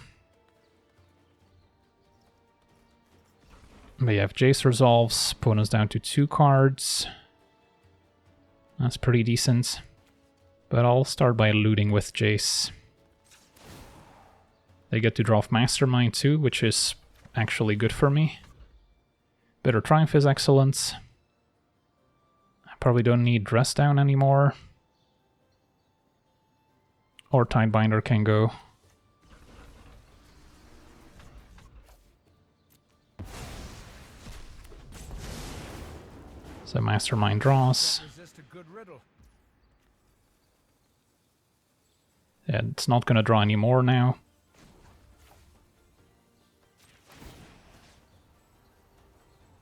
We have Jace resolves, opponent's down to 2 cards. That's pretty decent. But I'll start by looting with Jace. They get to draw off Mastermind too, which is actually good for me. Bitter Triumph is excellent. I probably don't need Dress Down anymore. Or Tidebinder can go. So Mastermind draws. Yeah, it's not going to draw any more now.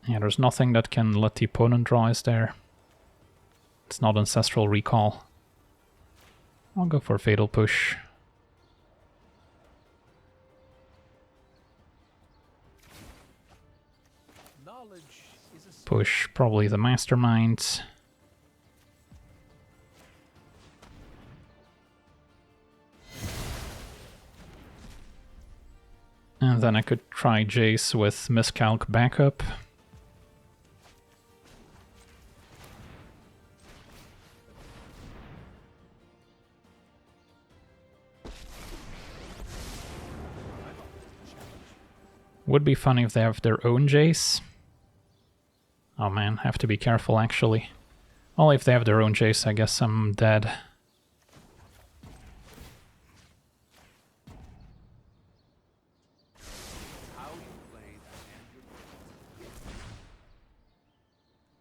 Yeah, there's nothing that can let the opponent draw, is there? It's not Ancestral Recall. I'll go for Fatal Push. Push probably the Mastermind. And then I could try Jace with Miscalc backup. Would be funny if they have their own Jace. Oh man, have to be careful actually. Well, if they have their own Jace, I guess I'm dead.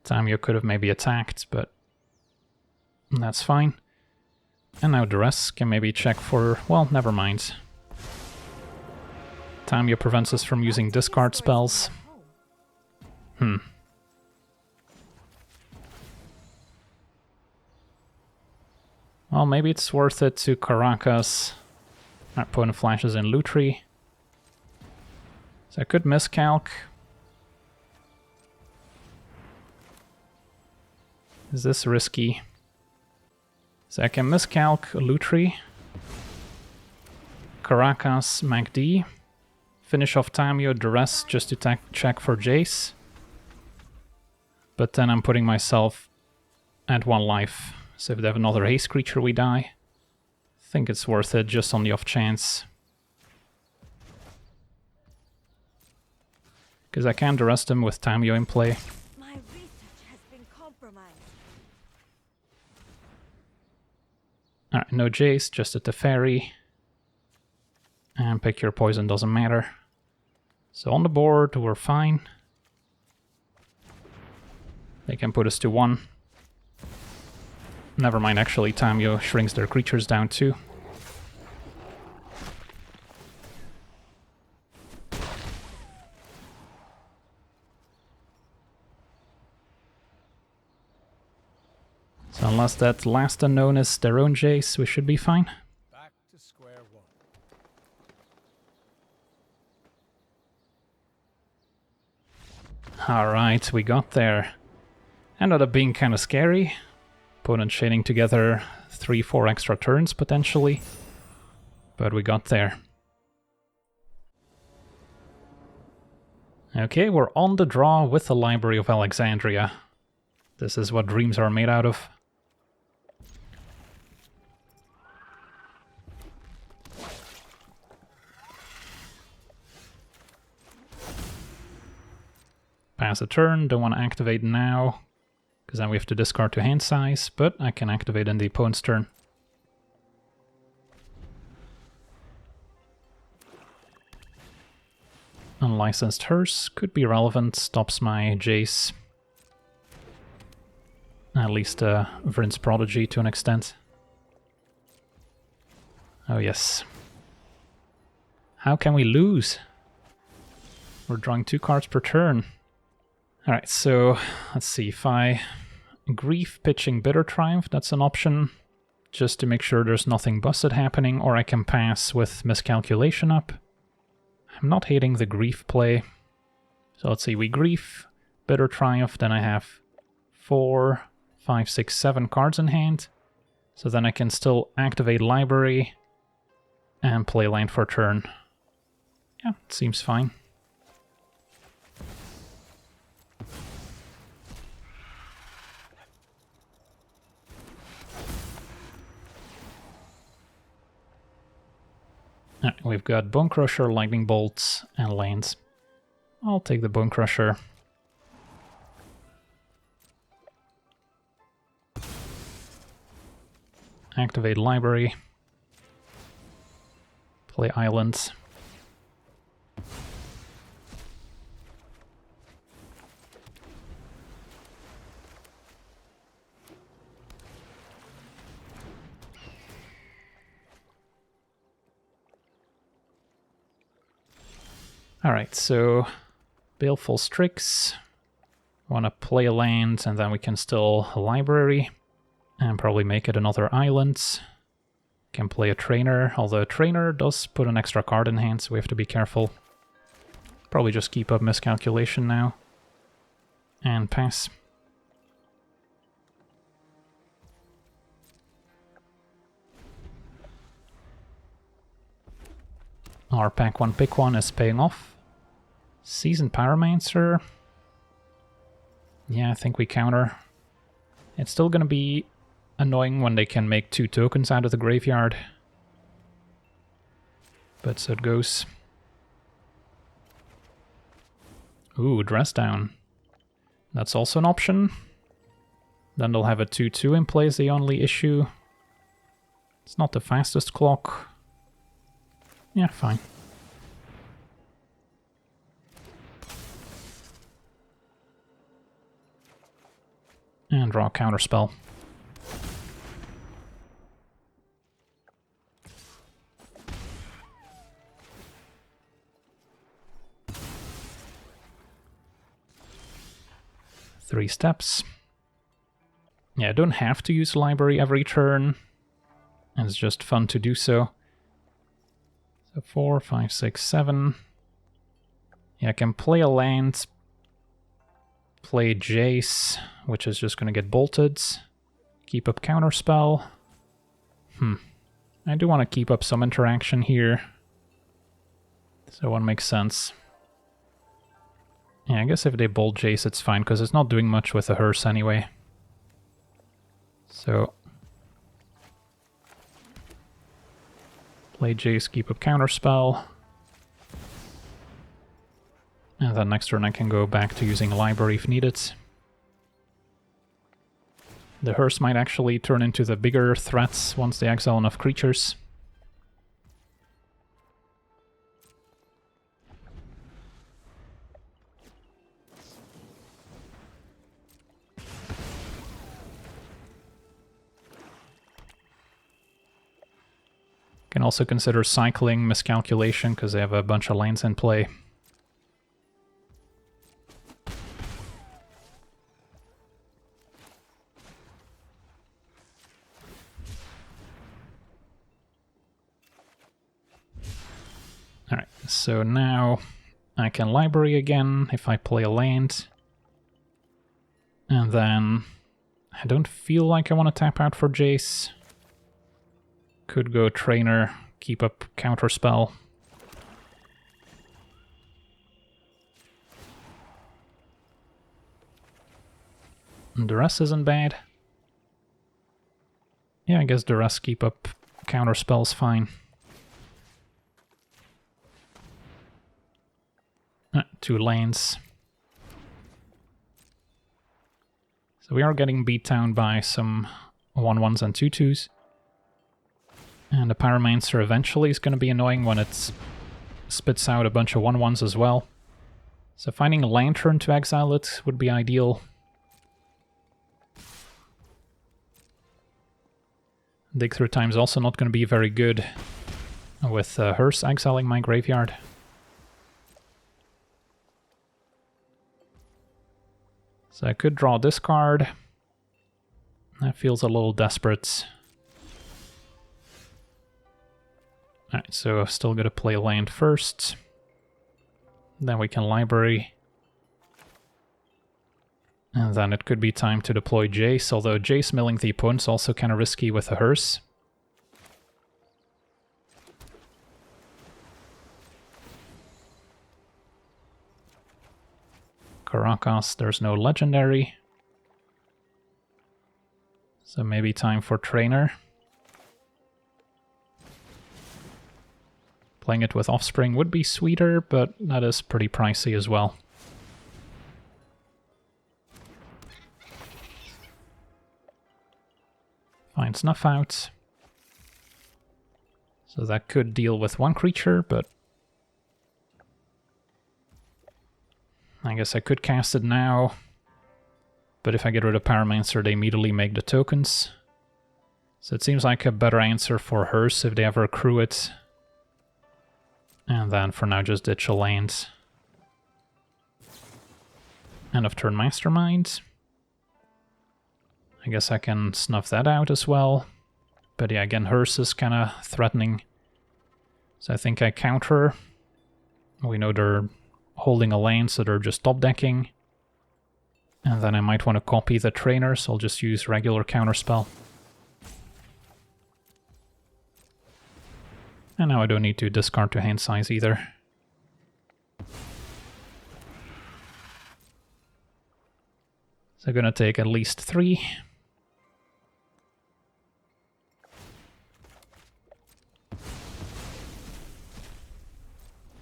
Tamio could have maybe attacked, but that's fine. And now the rest can maybe check for... well, never mind. Tamio prevents us from using discard spells. Well, maybe it's worth it to Caracas. Our opponent flashes in Lutri. So I could miscalc. Is this risky? So I can miscalc Lutri. Caracas, MacD. Finish off Tamio, Duress just to check for Jace. But then I'm putting myself at 1 life. So if they have another haste creature, we die. I think it's worth it just on the off chance. Because I can't arrest him with Tamio in play. My research has been compromised. Alright, no Jace, just a Teferi. And pick your poison, doesn't matter. So on the board, we're fine. They can put us to 1. Never mind, actually, Tamio shrinks their creatures down too. So unless that last unknown is their own Jace, we should be fine. Back to square one. Alright, we got there. Ended up being kind of scary. Opponent chaining together 3-4 extra turns potentially. But we got there. Okay, we're on the draw with the Library of Alexandria. This is what dreams are made out of. pass a turn. Don't want to activate now, because then we have to discard to hand size, but I can activate in the opponent's turn. Unlicensed Hearse could be relevant, stops my Jace. At least Vryn's Prodigy to an extent. Oh yes. How can we lose? We're drawing 2 cards per turn. Alright, so let's see, if I grief pitching Bitter Triumph, that's an option, just to make sure there's nothing busted happening, or I can pass with Miscalculation up. I'm not hating the grief play. So let's see, we grief, Bitter Triumph, then I have 4, 5, 6, 7 cards in hand. So then I can still activate Library and play land for a turn. Yeah, it seems fine. Alright, we've got Bone Crusher, Lightning Bolts, and lands. I'll take the Bone Crusher. Activate Library. Play Islands. Alright, so Baleful Strix. Want to play a land, and then we can still Library. And probably make it another island. Can play a Trainer, although Trainer does put an extra card in hand, so we have to be careful. Probably just keep up Miscalculation now. And pass. Our pack one, pick one is paying off. Seasoned Pyromancer. Yeah, I think we counter. It's still gonna be annoying when they can make 2 tokens out of the graveyard. But so it goes. Ooh, Dress Down. That's also an option. Then they'll have a 2/2 in play as the only issue. It's not the fastest clock. Yeah, fine. And draw a counterspell. Three steps. Yeah, I don't have to use Library every turn. And it's just fun to do so. So 4, 5, 6, 7. Yeah, I can play a land. Play Jace, which is just going to get bolted. Keep up Counterspell. I do want to keep up some interaction here. So one makes sense. Yeah, I guess if they bolt Jace, it's fine, because it's not doing much with the Hearse anyway. So play Jace, keep up Counterspell. And then next turn I can go back to using Library if needed. The Hearse might actually turn into the bigger threats once they exile enough creatures. Can also consider cycling Miscalculation because they have a bunch of lands in play. Alright, so now I can Library again if I play a land. And then I don't feel like I want to tap out for Jace. Could go Trainer, keep up Counterspell. And the rest isn't bad. Yeah, I guess the rest keep up Counterspell's fine. 2 lanes. So we are getting beat down by some 1/1s and 2/2s. And the Pyromancer eventually is going to be annoying when it spits out a bunch of 1/1s as well. So finding a Lantern to exile it would be ideal. Dig Through Time is also not going to be very good with Hearse exiling my graveyard. So I could draw this card. That feels a little desperate. Alright, so I'm still gonna play land first. Then we can library. And then it could be time to deploy Jace, although Jace milling the opponent's also kind of risky with a Hearse. Caracas, there's no legendary. So maybe time for Trainer. Playing it with Offspring would be sweeter, but that is pretty pricey as well. Fine, Snuff Out. So that could deal with one creature, but I guess I could cast it now. But if I get rid of Pyromancer, they immediately make the tokens. So it seems like a better answer for Hearse if they ever accrue it. And then for now just ditch a land. End of turn Mastermind. I guess I can snuff that out as well. But yeah, again, Hearse is kind of threatening. So I think I counter. We know they're holding a lane, so they're just top decking. And then I might want to copy the Trainer, so I'll just use regular counterspell. And now I don't need to discard to hand size either. So I'm gonna take at least 3.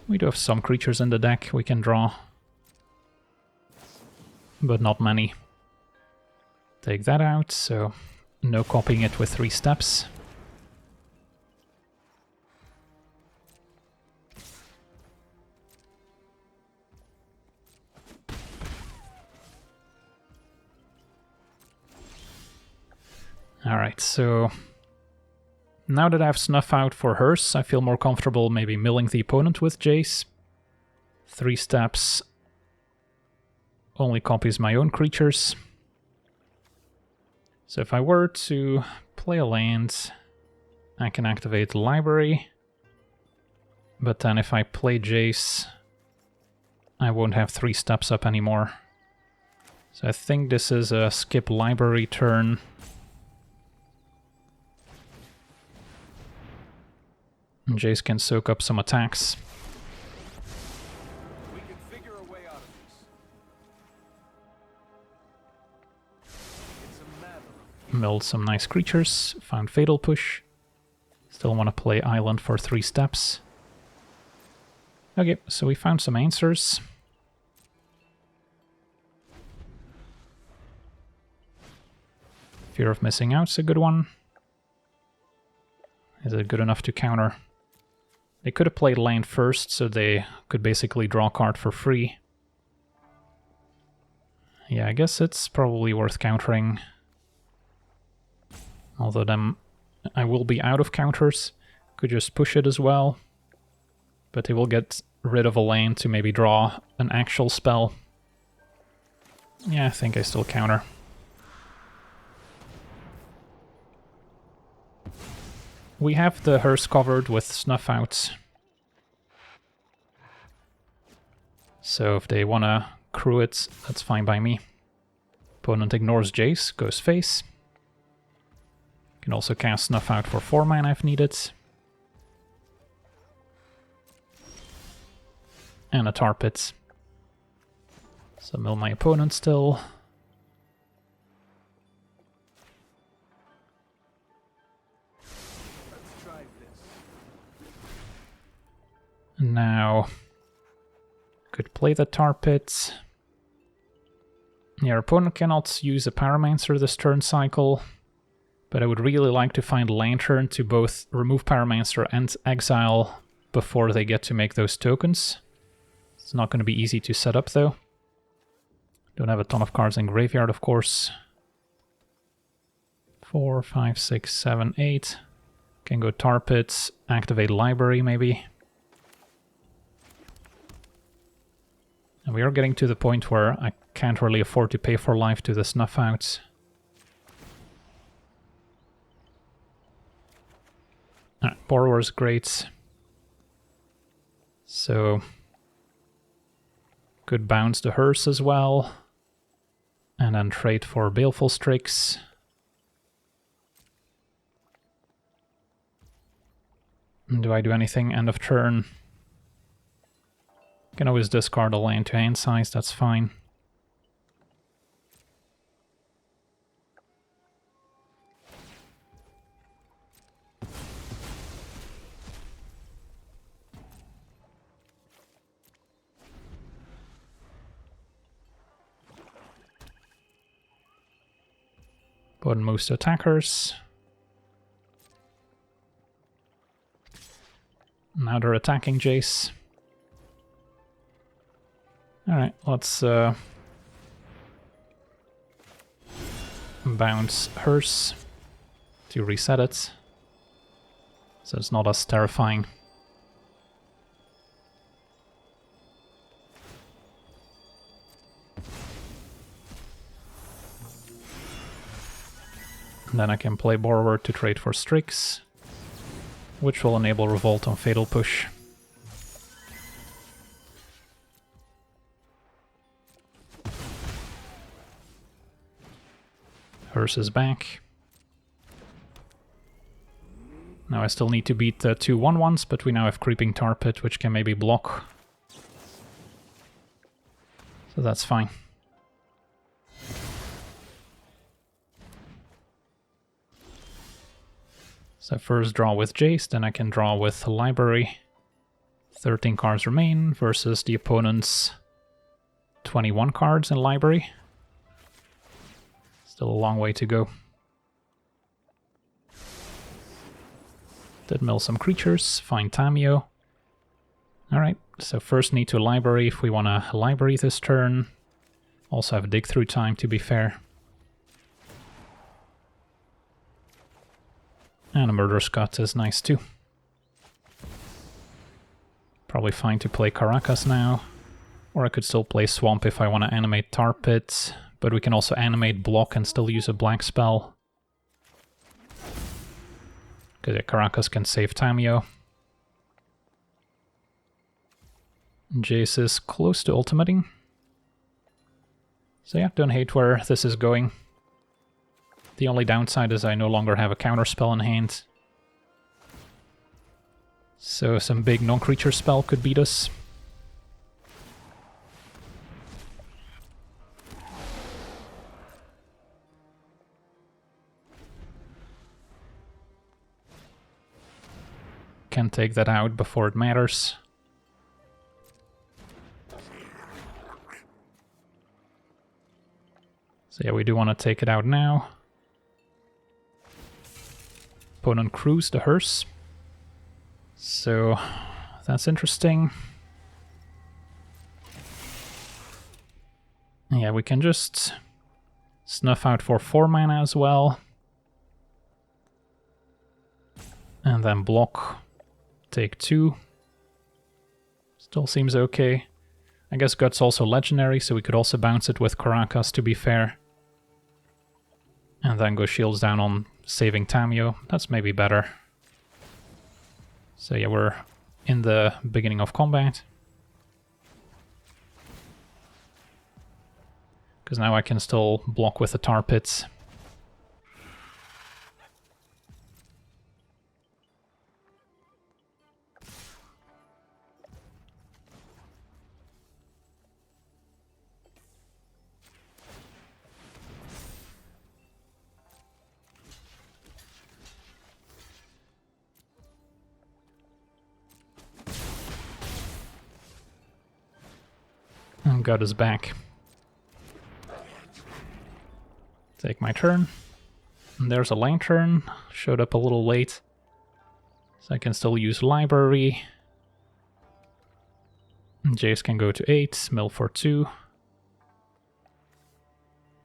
We do have some creatures in the deck we can draw, but not many. Take that out, so no copying it with 3 steps. Alright, so now that I have Snuff Out for Hearse, I feel more comfortable maybe milling the opponent with Jace. 3 steps only copies my own creatures. So if I were to play a land, I can activate the library. But then if I play Jace, I won't have 3 steps up anymore. So I think this is a skip library turn. And Jace can soak up some attacks. We can figure a way out of this. It's a matter of Milled some nice creatures, found Fatal Push. Still want to play Island for 3 steps. Okay, so we found some answers. Fear of Missing Out's a good one. Is it good enough to counter? They could have played land first, so they could basically draw a card for free. Yeah, I guess it's probably worth countering. Although then I will be out of counters. Could just push it as well. But they will get rid of a land to maybe draw an actual spell. Yeah, I think I still counter. We have the Hearse covered with Snuff Outs. So if they want to crew it, that's fine by me. Opponent ignores Jace, goes face. Can also cast Snuff Out for 4 mana if needed. And a Tar Pit. So mill my opponent still. Now, could play the Tar Pit. Your opponent cannot use a Pyromancer this turn cycle, but I would really like to find Lantern to both remove Pyromancer and exile before they get to make those tokens. It's not going to be easy to set up though. Don't have a ton of cards in graveyard, of course. 4, 5, 6, 7, 8. Can go Tar Pit, activate Library maybe. And we are getting to the point where I can't really afford to pay for life to the Snuff Out. Borrower's great. So could bounce the Hearse as well. And then trade for Baleful Strix. Do I do anything end of turn? Can always discard a land to hand size, that's fine. Button moves to attackers. Now they're attacking Jace. Alright, let's bounce Hearse to reset it, so it's not as terrifying. And then I can play Borrower to trade for Strix, which will enable Revolt on Fatal Push. Hearse is back. Now I still need to beat the 2 1/1s, but we now have Creeping Tar Pit, which can maybe block. So that's fine. So first draw with Jace, then I can draw with Library. 13 cards remain versus the opponent's 21 cards in Library. Still a long way to go. Did mill some creatures, find Tamio. Alright, so first need to Library if we want to Library this turn. Also have Dig Through time, to be fair. And a Murderous Cut is nice too. Probably fine to play Caracas now. Or I could still play Swamp if I want to animate Tar Pit. But we can also animate Block and still use a black spell. Because Caracas can save Tamio. Jace is close to ultimating. So yeah, don't hate where this is going. The only downside is I no longer have a counterspell in hand. So some big non-creature spell could beat us. Can take that out before it matters. So yeah, we do want to take it out now. Opponent crews the Hearse. So that's interesting. Yeah, we can just snuff out for 4 mana as well. And then block. Take 2. Still seems okay. I guess Gut's also legendary, so we could also bounce it with Caracas, to be fair. And then go shields down on saving Tamio. That's maybe better. So yeah, we're in the beginning of combat. Because now I can still block with the Tar Pits. And Gut is back. Take my turn. And there's a lantern. Showed up a little late. So I can still use library. And Jace can go to 8, mill for 2.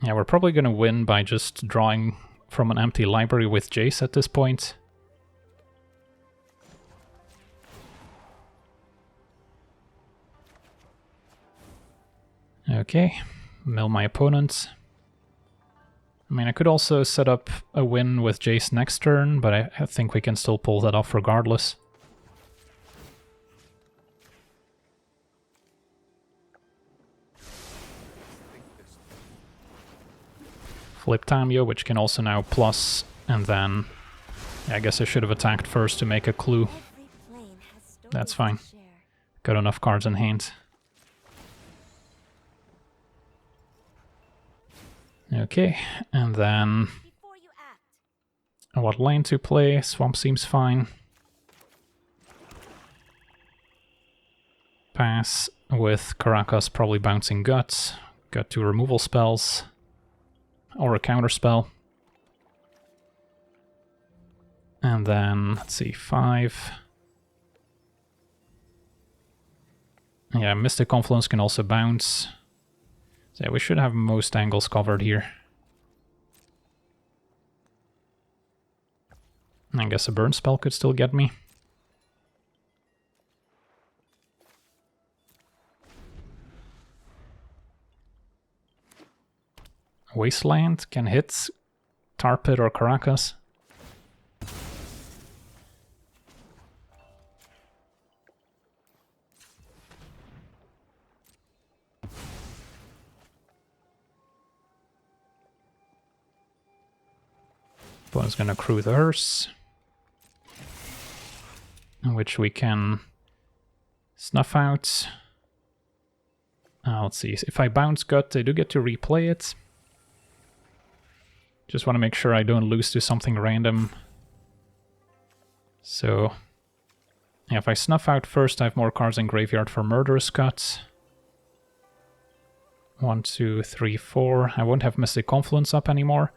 Yeah, we're probably going to win by just drawing from an empty library with Jace at this point. Okay, mill my opponent. I mean, I could also set up a win with Jace next turn, but I think we can still pull that off regardless. Flip Tamio, which can also now plus, and then yeah, I guess I should have attacked first to make a clue. That's fine. Got enough cards in hand. Okay, and then what lane to play? Swamp seems fine. Pass with Caracas probably bouncing Guts. Got 2 removal spells. Or a counter spell. And then, let's see, 5. Yeah, Mystic Confluence can also bounce. So yeah, we should have most angles covered here. I guess a burn spell could still get me. Wasteland can hit Tar Pit or Caracas. Opponent's gonna crew the hearse, which we can snuff out. Let's see, if I bounce Gut, I do get to replay it. Just want to make sure I don't lose to something random. So, yeah, if I snuff out first, I have more cards in graveyard for Murderous Cut. 1, 2, 3, 4. I won't have Mystic Confluence up anymore.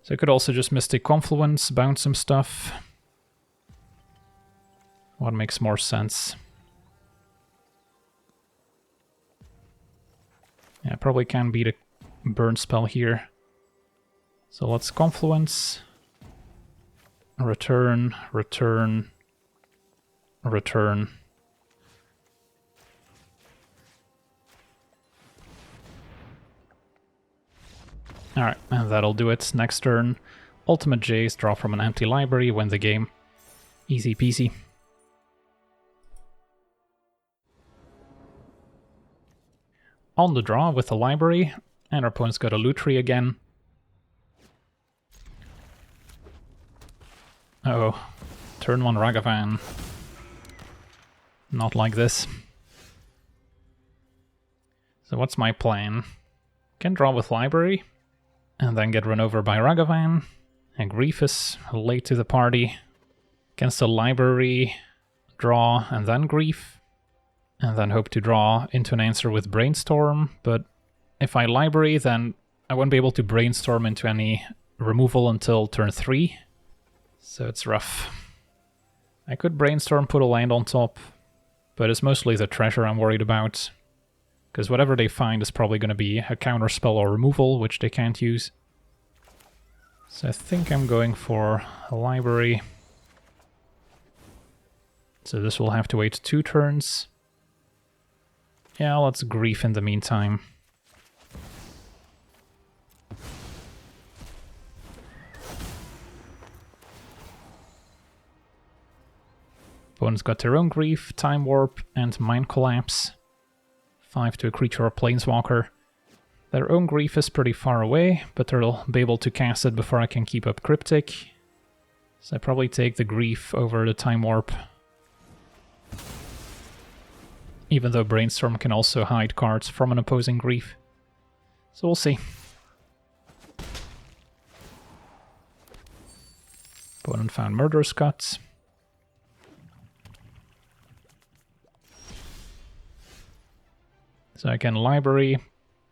So I could also just Mystic Confluence, bounce some stuff. What makes more sense? Yeah, probably can beat a burn spell here. So let's Confluence. Return, return, return. Alright, and that'll do it. Next turn, Ultimate Jace, draw from an empty library, win the game. Easy peasy. On the draw with the library, and our opponent's got a loot tree again. Uh-oh, turn 1 Ragavan. Not like this. So what's my plan? Can draw with library, and then get run over by Ragavan. And Grief is late to the party. Against the library, draw, and then Grief. And then hope to draw into an answer with Brainstorm, but if I library, then I won't be able to Brainstorm into any removal until turn 3. So it's rough. I could Brainstorm, put a land on top, but it's mostly the treasure I'm worried about. Because whatever they find is probably going to be a counter spell or removal, which they can't use. So I think I'm going for a library. So this will have to wait 2 turns. Yeah, let's Grief in the meantime. Opponent's got their own Grief, Time Warp, and Mind Collapse. 5 to a creature or planeswalker. Their own Grief is pretty far away, but they'll be able to cast it before I can keep up Cryptic. So I probably take the Grief over the Time Warp. Even though Brainstorm can also hide cards from an opposing Grief. So we'll see. Opponent found Murderous Cut. So I can library,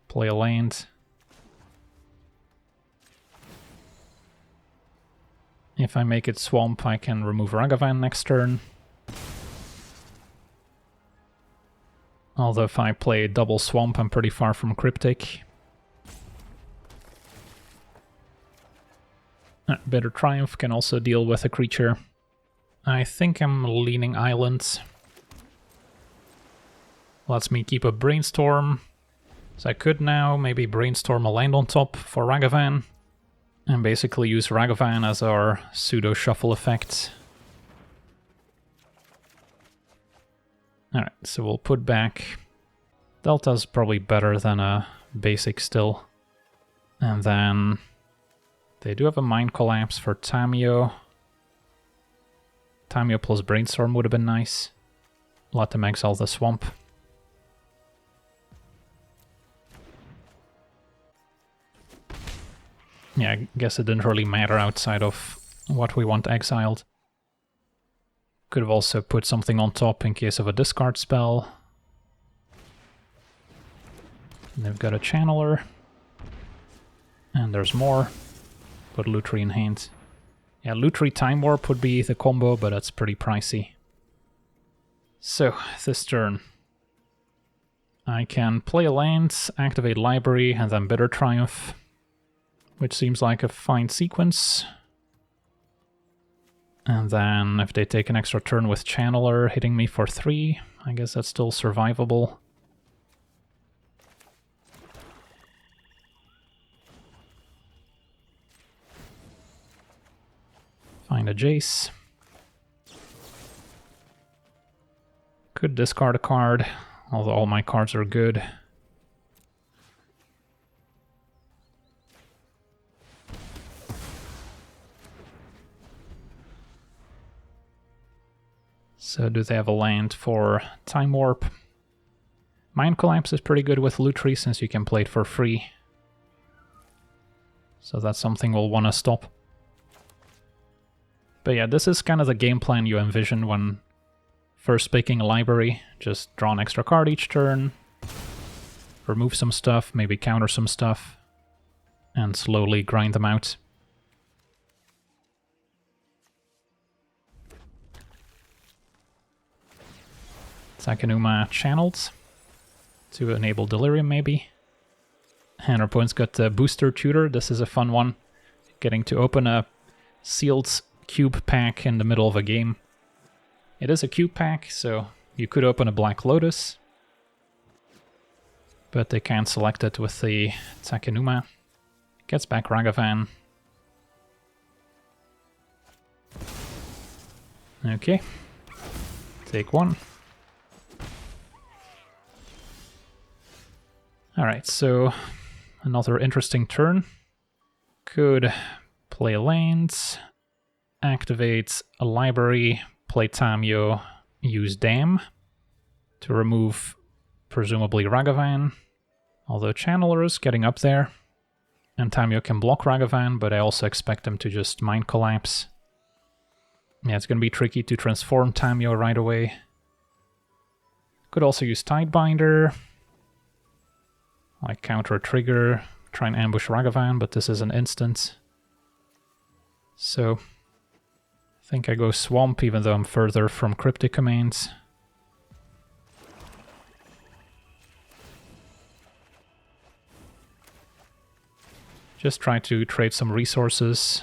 play a land. If I make it swamp, I can remove Ragavan next turn. Although if I play double swamp, I'm pretty far from Cryptic. Bitter Triumph can also deal with a creature. I think I'm leaning islands. Lets me keep a Brainstorm. So I could now maybe Brainstorm a land on top for Ragavan. And basically use Ragavan as our pseudo-shuffle effect. Alright, so we'll put back... Delta's probably better than a basic still. And then... They do have a Mind Collapse for Tamio. Tamio plus Brainstorm would have been nice. Let them exile the swamp. Yeah, I guess it didn't really matter outside of what we want exiled. Could have also put something on top in case of a discard spell. And they've got a Channeler. And there's more. Put Lutri in hand. Yeah, Lutri Time Warp would be the combo, but that's pretty pricey. So, this turn. I can play a land, activate Library, and then Bitter Triumph. Which seems like a fine sequence. And then if they take an extra turn with Channeler hitting me for 3, I guess that's still survivable. Find a Jace. Could discard a card, although all my cards are good. So do they have a land for Time Warp? Mind Collapse is pretty good with Lutri since you can play it for free. So that's something we'll want to stop. But yeah, this is kind of the game plan you envision when first picking a library. Just draw an extra card each turn, remove some stuff, maybe counter some stuff, and slowly grind them out. Takenuma channeled to enable Delirium, maybe. And our opponent's got the Booster Tutor. This is a fun one. Getting to open a sealed cube pack in the middle of a game. It is a cube pack, so you could open a Black Lotus. But they can't select it with the Takenuma. Gets back Ragavan. Okay. Take one. Alright, so another interesting turn. Could play a land, activate a library, play Tamio, use Dam to remove presumably Ragavan. Although Channeler is getting up there, and Tamio can block Ragavan, but I also expect him to just Mind Collapse. Yeah, it's going to be tricky to transform Tamio right away. Could also use Tidebinder. Like counter a trigger, try and ambush Ragavan, but this is an instant. So, I think I go Swamp even though I'm further from Cryptic Commands. Just try to trade some resources.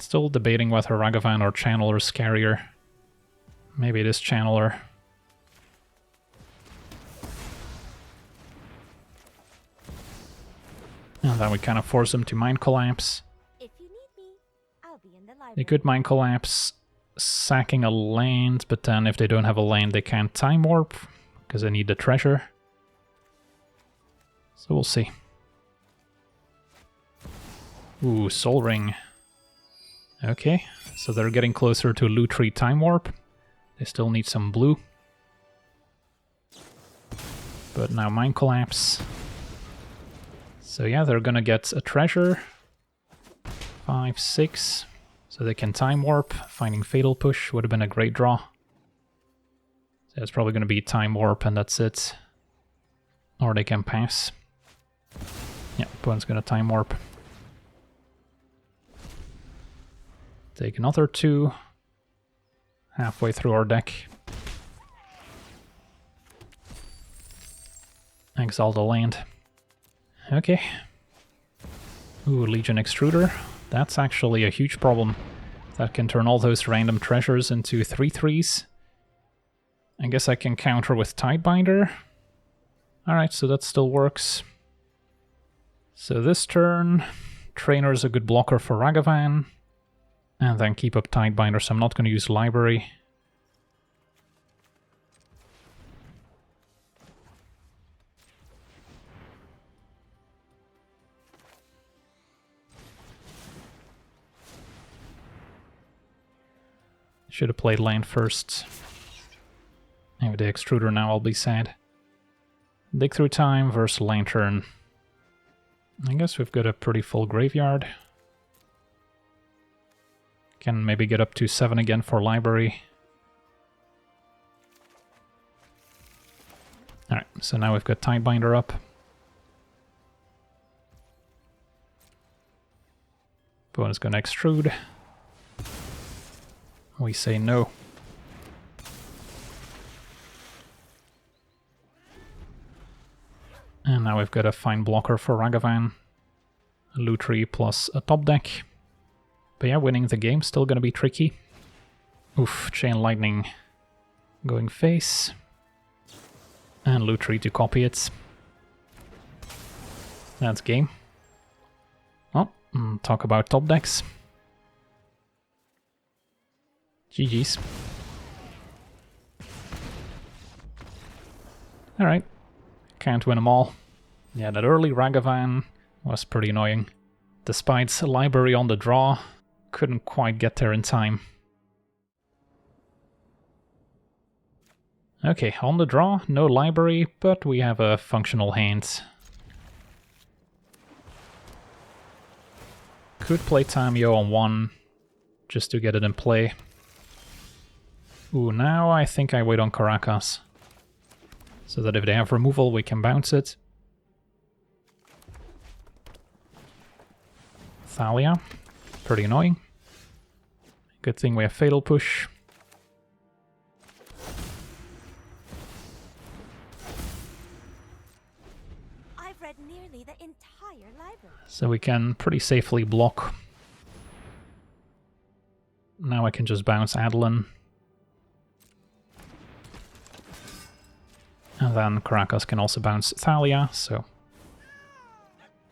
Still debating whether Ragavan or Channeler is scarier. Maybe it is Channeler. And then we kind of force them to Mind Collapse. If you need me, I'll be in the library. They could Mind Collapse, sacking a land, but then if they don't have a land, they can't Time Warp, because they need the treasure. So we'll see. Ooh, Soul Ring. Okay, so they're getting closer to Lutri Time Warp. They still need some blue. But now Mind Collapse. So yeah, they're gonna get a treasure. 5, 6. So they can Time Warp. Finding Fatal Push would have been a great draw. So it's probably gonna be Time Warp and that's it. Or they can pass. Yeah, opponent's gonna Time Warp. Take another 2. Halfway through our deck. Exile the land. Okay. Ooh, Legion Extruder. That's actually a huge problem. That can turn all those random treasures into 3/3s. I guess I can counter with Tidebinder. Alright, so that still works. So this turn, Trainer is a good blocker for Ragavan. And then keep up Tidebinder, so I'm not going to use Library. Should have played land first. And with the Extruder now I'll be sad. Dig Through Time versus Lantern. I guess we've got a pretty full graveyard. Can maybe get up to 7 again for Library. Alright, so now we've got Tidebinder up. Opponent's gonna extrude. We say no. And now we've got a fine blocker for Ragavan. A Lutri plus a top deck. But yeah, winning the game's still gonna be tricky. Oof, Chain Lightning going face. And Lutri to copy it. That's game. Well, talk about top decks. GG's. Alright. Can't win them all. Yeah, that early Ragavan was pretty annoying. Despite Library on the draw, couldn't quite get there in time. Okay, on the draw, no Library, but we have a functional hand. Could play Tamio on 1, just to get it in play. Ooh, now I think I wait on Caracas. So that if they have removal, we can bounce it. Thalia. Pretty annoying. Good thing we have Fatal Push. I've read nearly the entire library. So we can pretty safely block. Now I can just bounce Adeline. And then Caracas can also bounce Thalia, so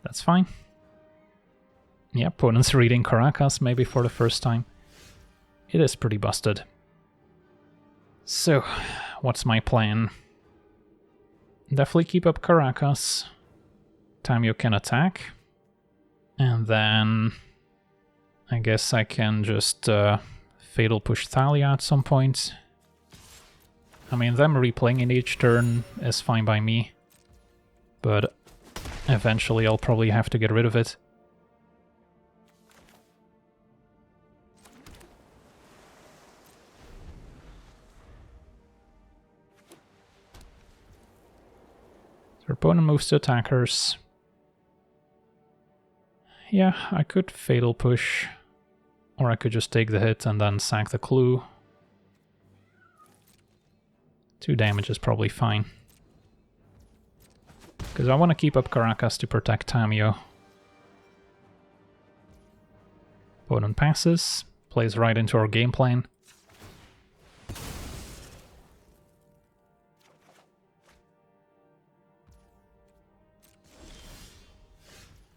that's fine. Yeah, opponent's reading Caracas maybe for the first time. It is pretty busted. So, what's my plan? Definitely keep up Caracas. Tamio can attack. And then I guess I can just Fatal Push Thalia at some point. I mean, them replaying in each turn is fine by me, but eventually I'll probably have to get rid of it. So opponent moves to attackers. Yeah, I could Fatal Push, or I could just take the hit and then sack the clue. 2 damage is probably fine. Because I want to keep up Caracas to protect Tamio. Opponent passes, plays right into our game plan.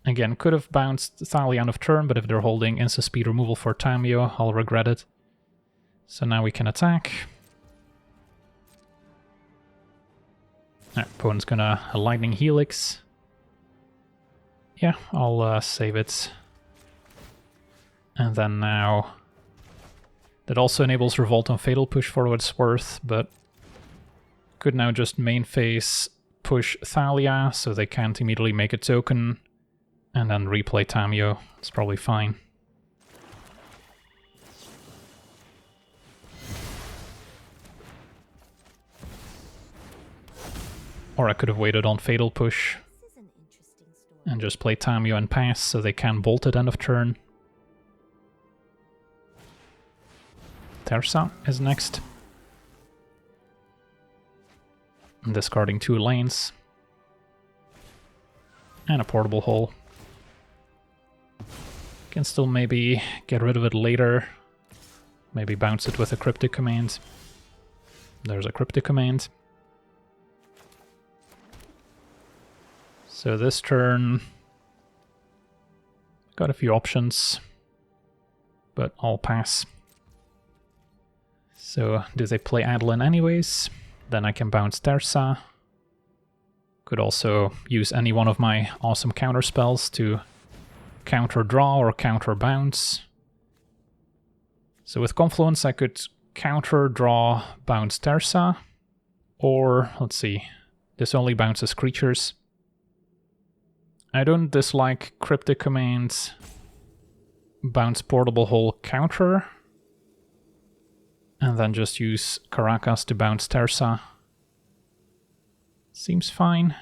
Again, could have bounced Thalia out of turn, but if they're holding insta-speed removal for Tamio, I'll regret it. So now we can attack. Opponent's gonna a Lightning Helix. Yeah, I'll save it. And then now... That also enables Revolt on Fatal Push for what it's worth, but... Could now just main phase push Thalia, so they can't immediately make a token. And then replay Tamio. It's probably fine. Or I could have waited on Fatal Push and just play Tamio and pass so they can bolt at end of turn. Tersa is next. Discarding 2 lanes. And a portable hole. Can still maybe get rid of it later. Maybe bounce it with a cryptic command. There's a cryptic command. So this turn, got a few options, but I'll pass. So do they play Adeline anyways? Then I can bounce Tersa. Could also use any one of my awesome counter spells to counter draw or counter bounce. So with Confluence I could counter draw bounce Tersa, or let's see, this only bounces creatures. I don't dislike cryptic commands, bounce portable hole counter, and then just use Caracas to bounce Tersa. Seems fine.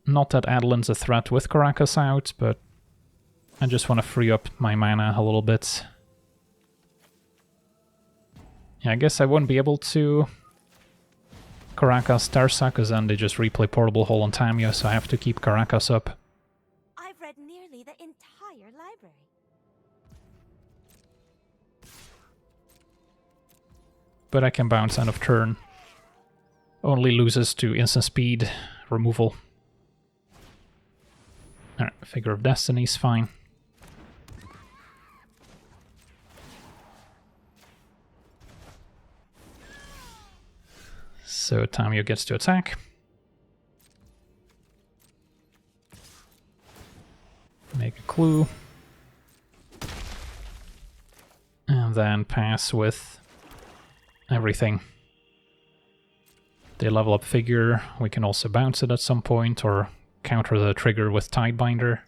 Not that Adeline's a threat with Caracas out, but I just want to free up my mana a little bit. Yeah, I guess I wouldn't be able to Caracas Tersa, because then they just replay Portable Hole on Tamiyo, so I have to keep Caracas up. I've read nearly the entire library. But I can bounce end of turn. Only loses to instant speed removal. Alright, Figure of Destiny's fine. So Tamiyo gets to attack. Make a clue. And then pass with everything. They level up Figure. We can also bounce it at some point or counter the trigger with Tidebinder.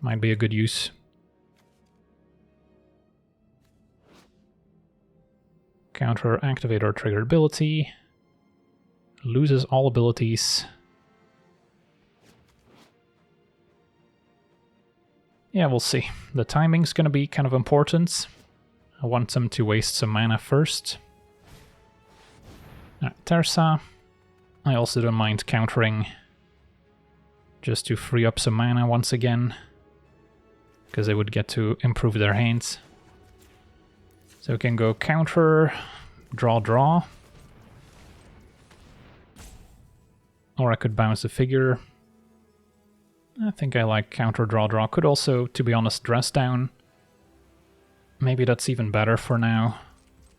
Might be a good use. Counter activate or trigger ability. Loses all abilities. Yeah, we'll see. The timing's gonna be kind of important. I want them to waste some mana first. Tersa. I also don't mind countering just to free up some mana once again, because they would get to improve their hands. So we can go counter, draw. Or I could bounce the Figure. I think I like counter, draw. Could also, to be honest, dress down. Maybe that's even better for now.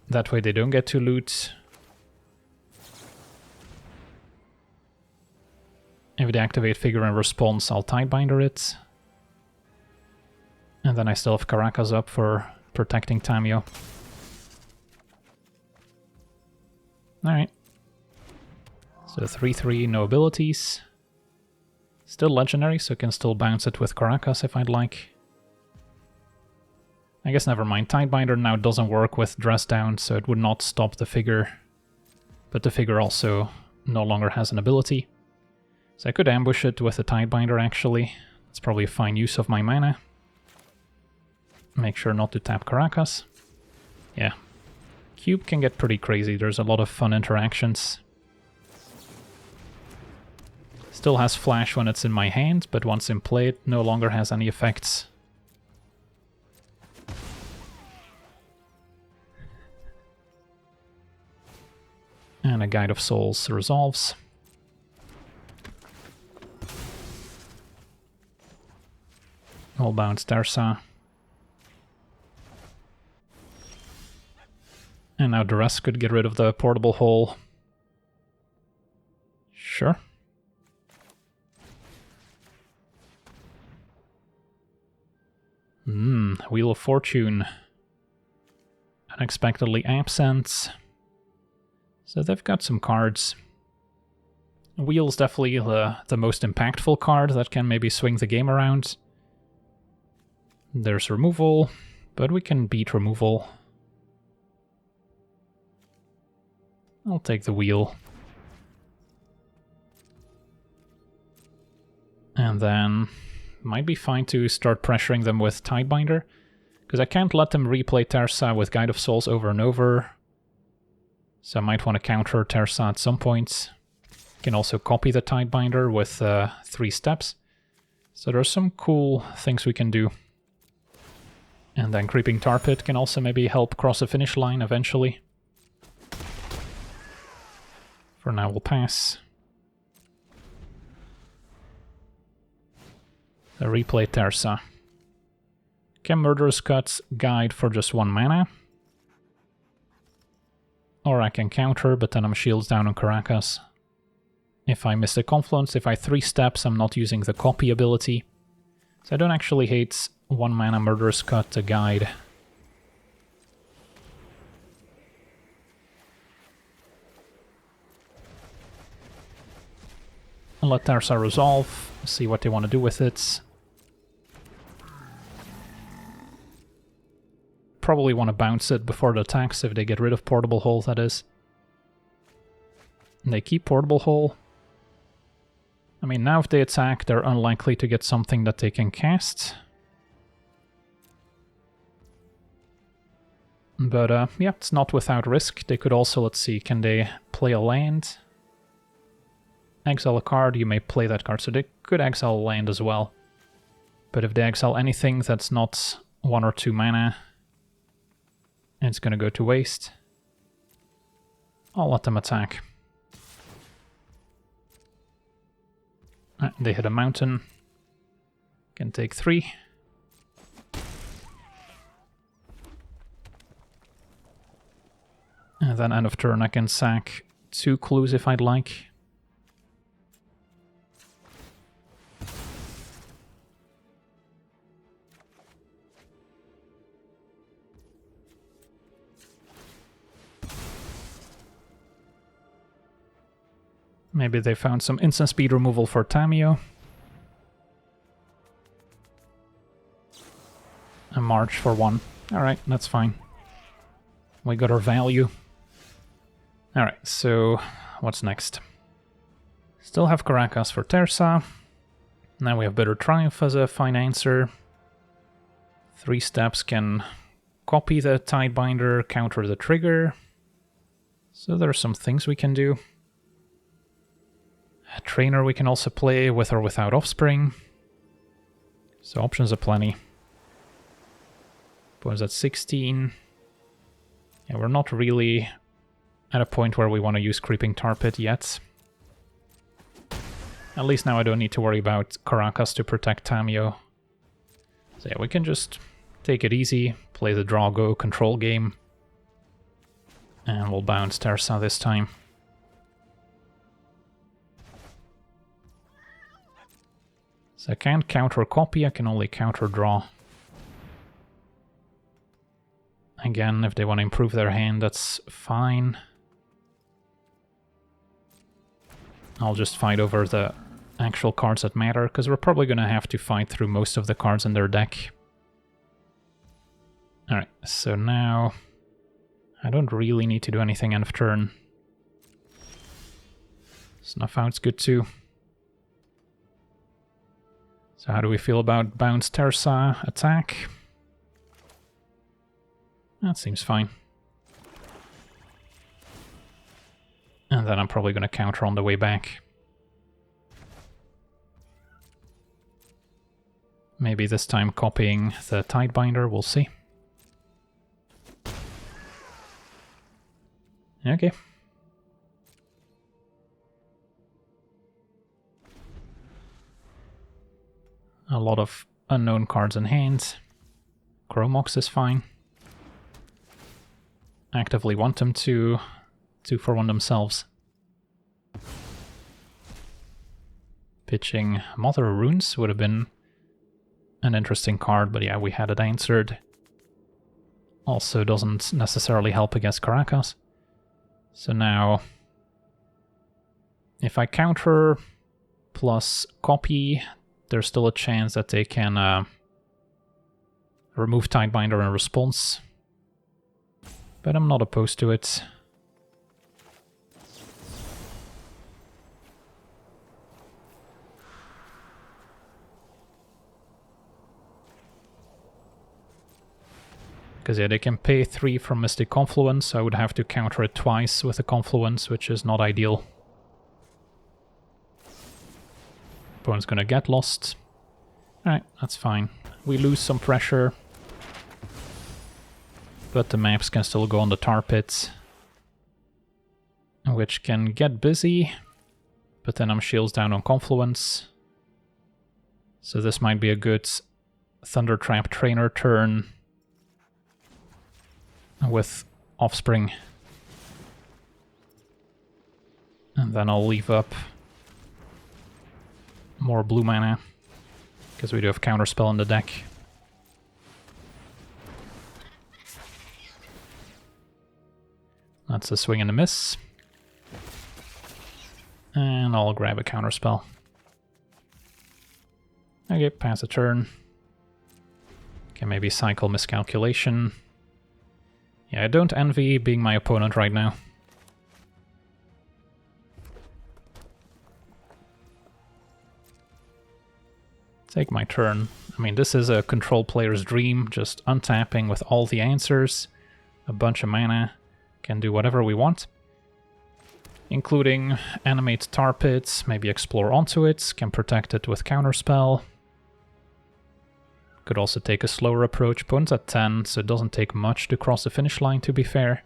That way they don't get to loot. If they activate Figure in response, I'll Tidebinder it. And then I still have Caracas up for protecting Tamiyo. Alright. So 3/3, no abilities. Still legendary, so I can still bounce it with Caracas if I'd like. I guess never mind. Tidebinder now doesn't work with dress down, so it would not stop the Figure. But the Figure also no longer has an ability. So I could ambush it with a Tidebinder actually. It's probably a fine use of my mana. Make sure not to tap Caracas. Yeah. Cube can get pretty crazy, there's a lot of fun interactions. Still has flash when it's in my hand, but once in play it no longer has any effects. And a Guide of Souls resolves. I'll bounce Tersa. And now the rest could get rid of the portable hole. Sure. Wheel of Fortune. Unexpectedly absent. So they've got some cards. Wheel's definitely the most impactful card that can maybe swing the game around. There's removal, but we can beat removal. I'll take the wheel. And then might be fine to start pressuring them with Tidebinder. Because I can't let them replay Terza with Guide of Souls over and over. So I might want to counter Terza at some point. Can also copy the Tidebinder with 3 steps. So there's some cool things we can do. And then Creeping Tar Pit can also maybe help cross the finish line eventually. For now we'll pass. The replay Terza. Can Murderous Cut Guide for just 1 mana? Or I can counter, but then I'm shields down on Caracas. If I miss the Confluence, if I 3 steps, I'm not using the copy ability. So I don't actually hate 1 mana Murderous Cut to guide. And let Terza resolve, see what they want to do with it. Probably want to bounce it before it attacks if they get rid of Portable Hole, that is. And they keep Portable Hole. I mean, now if they attack, they're unlikely to get something that they can cast. But yeah, it's not without risk. They could also, let's see, can they play a land? Exile a card, you may play that card, so they could exile a land as well. But if they exile anything that's not 1 or 2 mana, it's gonna go to waste. I'll let them attack. They hit a mountain. Can take 3. And then end of turn I can sack 2 clues if I'd like. Maybe they found some instant speed removal for Tamiyo. A march for 1. Alright, that's fine. We got our value. Alright, so what's next? Still have Caracas for Terza. Now we have Bitter Triumph as a fine answer. 3 steps can copy the Tidebinder, counter the trigger. So there are some things we can do. A Trainer we can also play with or without Offspring. So options are plenty. What was that, 16? Yeah, we're not really at a point where we want to use Creeping Tar Pit yet. At least now I don't need to worry about Caracas to protect Tamiyo. So yeah, we can just take it easy, play the draw-go control game. And we'll bounce Terza this time. So I can't counter copy, I can only counter draw. Again, if they want to improve their hand, that's fine. I'll just fight over the actual cards that matter, because we're probably going to have to fight through most of the cards in their deck. Alright, so now I don't really need to do anything end of turn. Snuff Out's good too. So how do we feel about Bounce Terza attack? That seems fine. And then I'm probably going to counter on the way back. Maybe this time copying the Tidebinder, we'll see. Okay. A lot of unknown cards in hand. Chromox is fine. Actively want them to 2-for-1 themselves. Pitching Mother of Runes would have been an interesting card, but yeah, we had it answered. Also doesn't necessarily help against Caracas. So now, if I counter plus copy, there's still a chance that they can remove Tidebinder in response. But I'm not opposed to it. Because yeah, they can pay 3 from Mystic Confluence, so I would have to counter it twice with a Confluence, which is not ideal. Opponent's gonna get lost. Alright, that's fine. We lose some pressure. But the maps can still go on the tar pits. Which can get busy. But then I'm shields down on Confluence. So this might be a good Thundertrap Trainer turn. With Offspring. And then I'll leave up more blue mana, because we do have Counterspell in the deck. That's a swing and a miss. And I'll grab a Counterspell. Okay, pass a turn. Can maybe cycle Miscalculation. Yeah, I don't envy being my opponent right now. Take my turn. I mean, this is a control player's dream, just untapping with all the answers. A bunch of mana. Can do whatever we want. Including animate tar pits, maybe explore onto it, can protect it with Counterspell. Could also take a slower approach. Opponent's at 10, so it doesn't take much to cross the finish line, to be fair.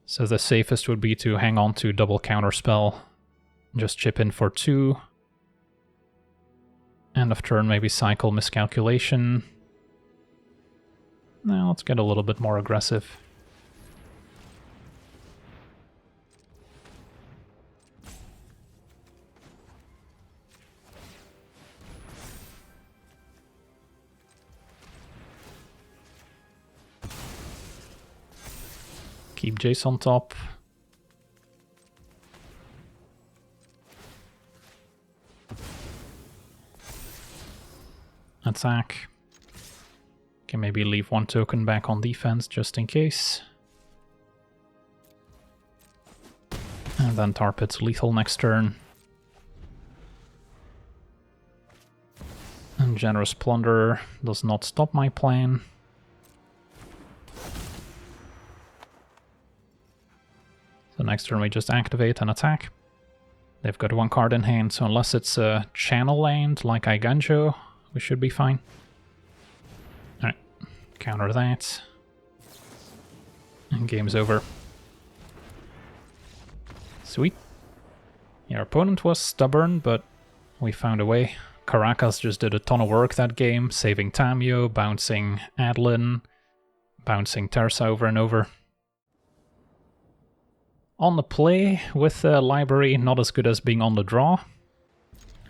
So the safest would be to hang on to double Counterspell. Just chip in for 2. End of turn, maybe cycle Miscalculation. Now let's get a little bit more aggressive. Keep Jace on top. Attack. Can maybe leave 1 token back on defense just in case. And then tar pit's lethal next turn. And Generous Plunderer does not stop my plan. So next turn we just activate and attack. They've got 1 card in hand, so unless it's a channel land like Eiganjo, we should be fine. Alright, counter that. And game's over. Sweet. Yeah, our opponent was stubborn, but we found a way. Caracas just did a ton of work that game, saving Tamio, bouncing Adlin, bouncing Terza over and over. On the play with the library, not as good as being on the draw.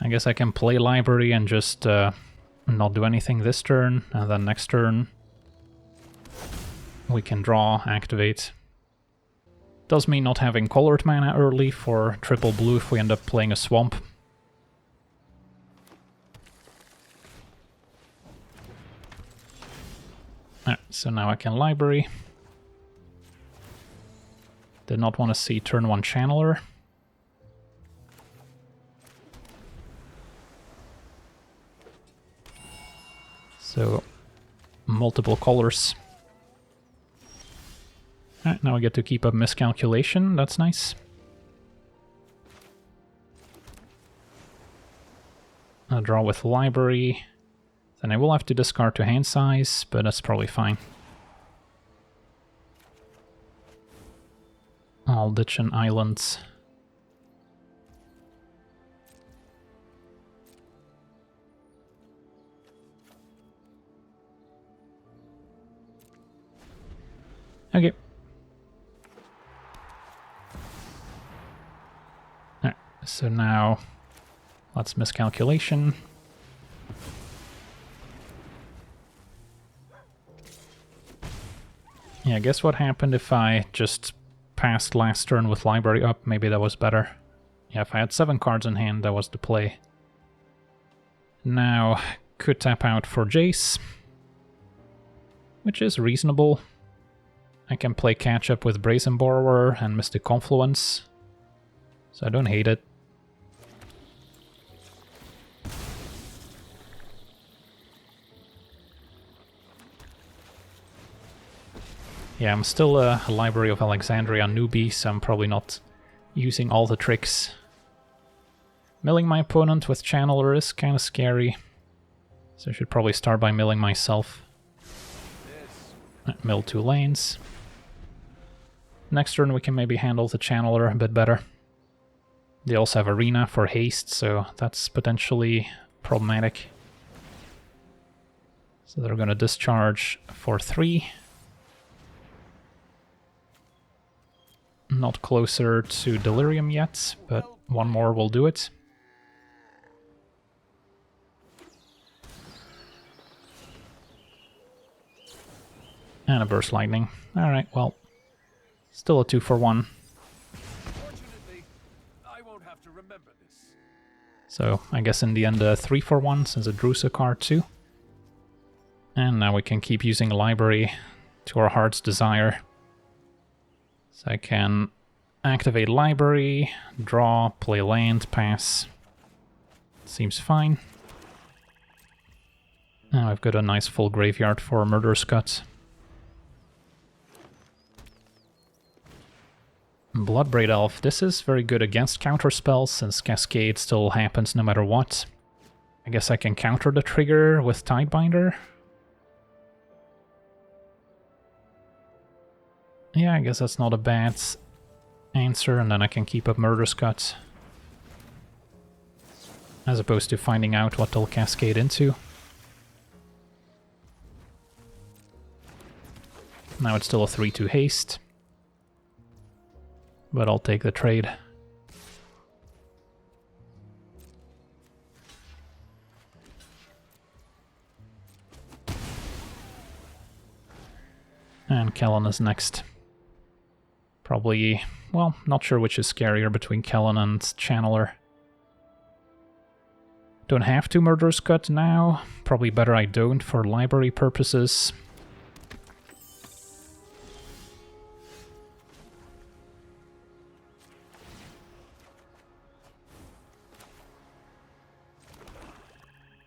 I guess I can play library and just not do anything this turn, and then next turn we can draw, activate. Does mean not having colored mana early for triple blue if we end up playing a swamp. Alright, so now I can library. Did not want to see turn 1 Channeler. So, multiple colors. Alright, now I get to keep up Miscalculation, that's nice. I'll draw with library. Then I will have to discard to hand size, but that's probably fine. I'll ditch an island. Okay. Alright, so now let's Miscalculation. Yeah, guess what happened if I just passed last turn with library up? Maybe that was better. Yeah, if I had 7 cards in hand, that was the play. Now, could tap out for Jace, which is reasonable. I can play catch-up with Brazen Borrower and Mystic Confluence, so I don't hate it. Yeah, I'm still a Library of Alexandria newbie, so I'm probably not using all the tricks. Milling my opponent with Channeler is kind of scary, so I should probably start by milling myself. Mill 2 lanes. Next turn we can maybe handle the Channeler a bit better. They also have Arena for haste, so that's potentially problematic. So they're going to discharge for 3. Not closer to Delirium yet, but one more will do it. And a Burst Lightning. Alright, well, still a 2 for 1. Fortunately, I won't have to remember this. So I guess in the end 3 for 1 since it drew a card too. And now we can keep using Library to our heart's desire. So I can activate Library, draw, play land, pass. Seems fine. Now I've got a nice full graveyard for Murderous Cut. Bloodbraid Elf. This is very good against counterspells since Cascade still happens no matter what. I guess I can counter the trigger with Tidebinder. Yeah, I guess that's not a bad answer, and then I can keep up Murderous Cut. As opposed to finding out what they'll cascade into. Now it's still a 3-2 haste. But I'll take the trade. And Kellen is next. Probably, well, not sure which is scarier between Kellen and Channeler. Don't have to Murderous Cut now. Probably better I don't for library purposes.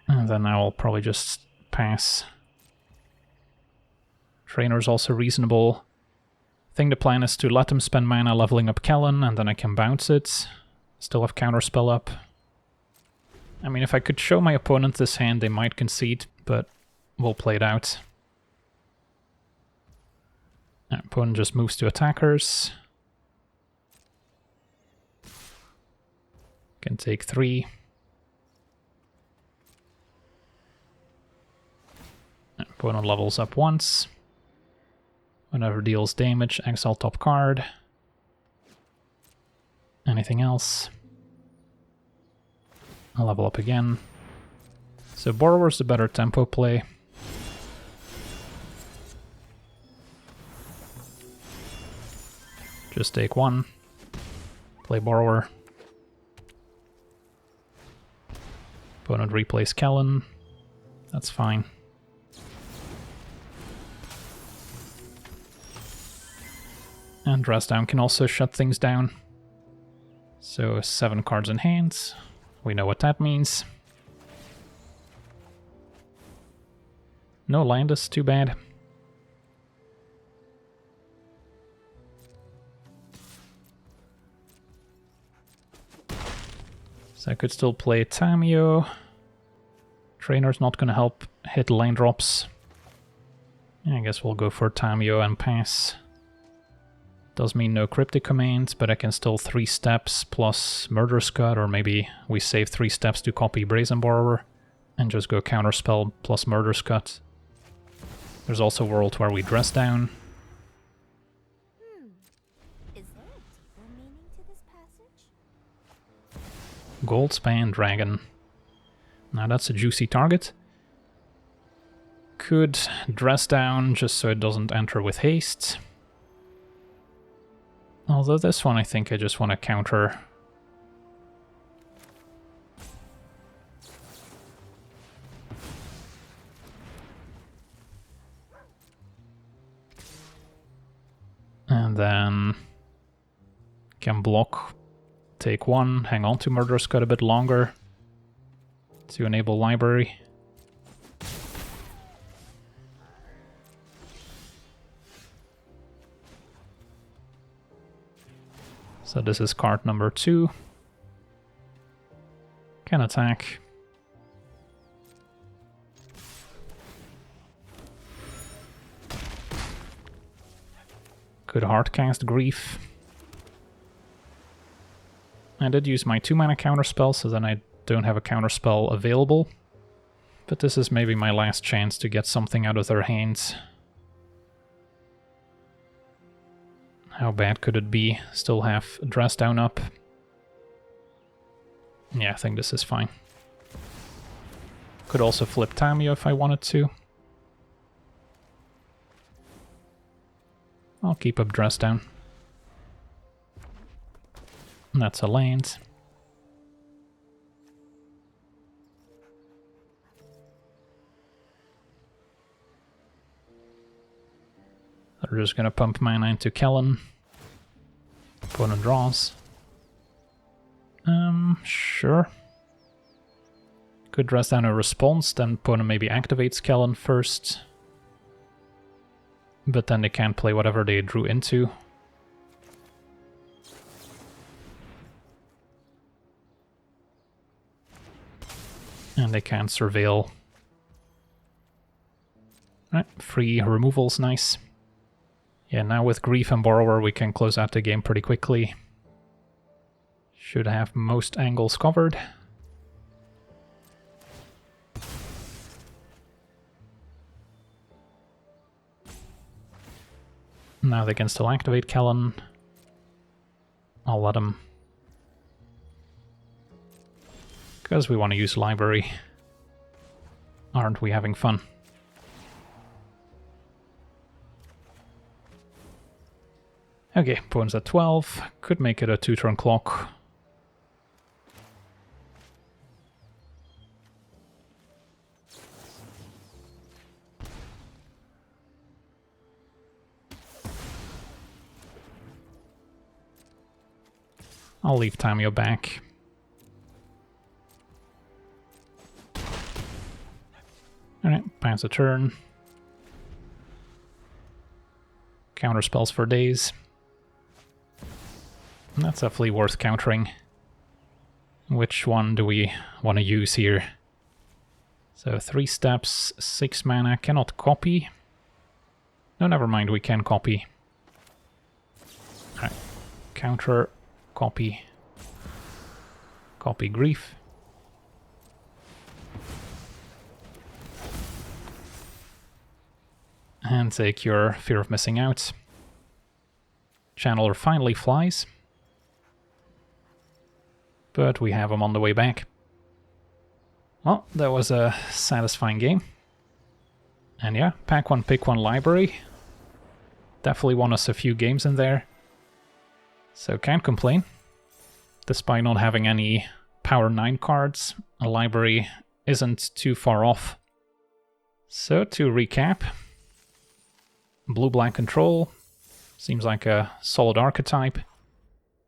And then I will probably just pass. Trainer's also reasonable. I think the plan is to let him spend mana leveling up Kellen, and then I can bounce it. Still have Counterspell up. I mean, if I could show my opponent this hand, they might concede, but we'll play it out. Opponent just moves to attackers. Can take 3. Opponent levels up once. Whenever deals damage, exile top card. Anything else? I'll level up again. So Borrower's the better tempo play. Just take 1. Play Borrower. Opponent replays Kellen. That's fine. And Dress Down can also shut things down. So 7 cards in hand. We know what that means. No land is too bad. So I could still play Tamio. Trainer's not going to help hit lane drops. Yeah, I guess we'll go for Tamio and pass. Does mean no cryptic commands, but I can still 3 steps plus Murderous Cut, or maybe we save 3 steps to copy Brazen Borrower and just go Counterspell plus Murderous Cut. There's also a world where we Dress Down. Is there a deeper meaning to this passage? Goldspan Dragon. Now that's a juicy target. Could Dress Down just so it doesn't enter with haste. Although this one I think I just want to counter. And then can block, take 1, hang on to Murderous Cut a bit longer to enable Library. So this is card number 2. Can attack. Could hardcast Grief. I did use my 2-mana counterspell, so then I don't have a counterspell available. But this is maybe my last chance to get something out of their hands. How bad could it be? Still have Dress Down up. Yeah, I think this is fine. Could also flip Tamiyo if I wanted to. I'll keep up Dress Down. That's a land. They're just gonna pump mana into Kellen. Opponent draws. Sure. Could dress down a response, then opponent maybe activates Kellen first. But then they can't play whatever they drew into. And they can't surveil. Alright, free removal's nice. Yeah, now with Grief and Borrower we can close out the game pretty quickly. Should have most angles covered. Now they can still activate Kellen. I'll let them. Because we want to use library. Aren't we having fun? Okay, opponent's at 12. Could make it a 2-turn clock. I'll leave Tamiyo back. Alright, pass a turn. Counter spells for days. That's definitely worth countering. Which one do we want to use here? So 3 steps, 6 mana, cannot copy. No, never mind, we can copy. Alright, counter, copy. Copy Grief. And take your Fear of Missing Out. Channeler finally flies. But we have him on the way back. Well, that was a satisfying game. And yeah, pack one, pick one library. Definitely won us a few games in there. So can't complain. Despite not having any Power 9 cards, a library isn't too far off. So to recap, blue-black control seems like a solid archetype,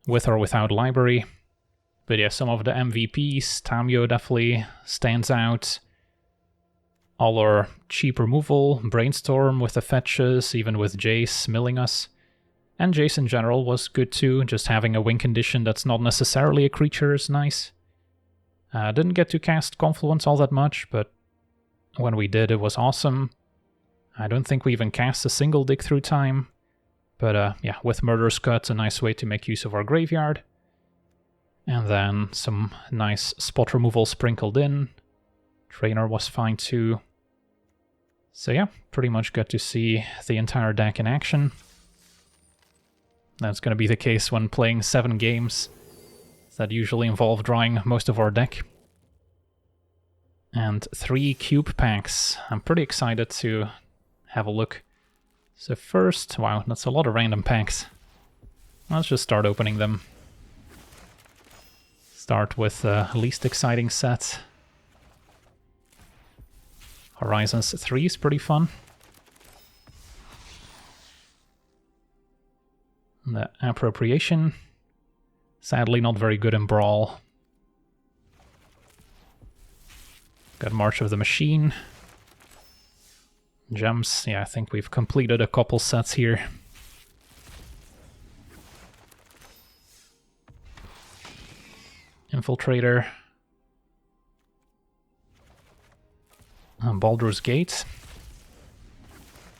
with or without library. But yeah, some of the MVPs, Tamiyo definitely stands out. All our cheap removal, Brainstorm with the fetches, even with Jace milling us. And Jace in general was good too, just having a win condition that's not necessarily a creature is nice. Didn't get to cast Confluence all that much, but when we did it was awesome. I don't think we even cast a single Dig Through Time. But yeah, with Murderous Cut, a nice way to make use of our graveyard. And then some nice spot removal sprinkled in. Trainer was fine too. So yeah, pretty much got to see the entire deck in action. That's going to be the case when playing 7 games that usually involve drawing most of our deck. And 3 cube packs. I'm pretty excited to have a look. So first, wow, that's a lot of random packs. Let's just start opening them. Start with the least exciting set. Horizons 3 is pretty fun. The Appropriation. Sadly not very good in Brawl. Got March of the Machine. Gems, yeah, I think we've completed a couple sets here. Infiltrator. Baldur's Gate.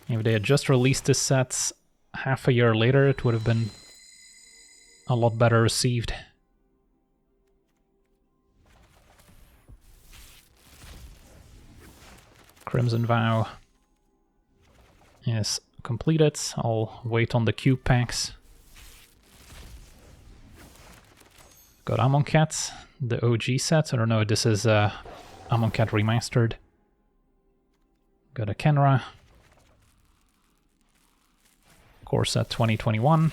If they had just released this set half a year later, it would have been a lot better received. Crimson Vow is completed. I'll wait on the cube packs. Got Amonkhet, the OG set. I don't know, this is Amonkhet Remastered. Got a Kenra. Core set 2021.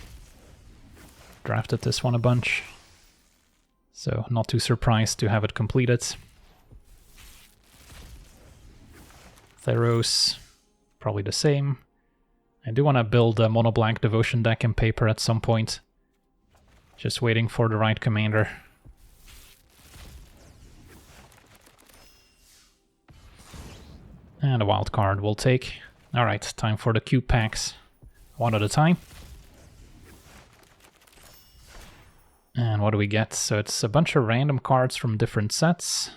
Drafted this one a bunch. So not too surprised to have it completed. Theros, probably the same. I do want to build a mono black devotion deck in paper at some point. Just waiting for the right commander. And a wild card we'll take. Alright, time for the cube packs. One at a time. And what do we get? So it's a bunch of random cards from different sets.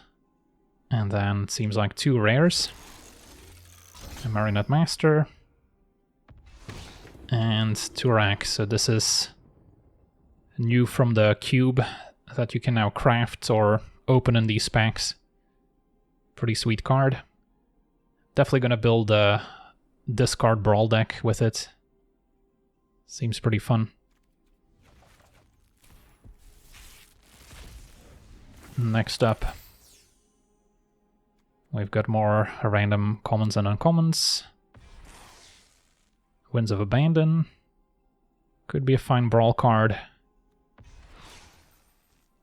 And then it seems like 2 rares. A Marionette Master. And Turak. So this is new from the cube that you can now craft or open in these packs. Pretty sweet card. Definitely gonna build a discard brawl deck with it. Seems pretty fun. Next up, we've got more random commons and uncommons. Winds of Abandon. Could be a fine brawl card.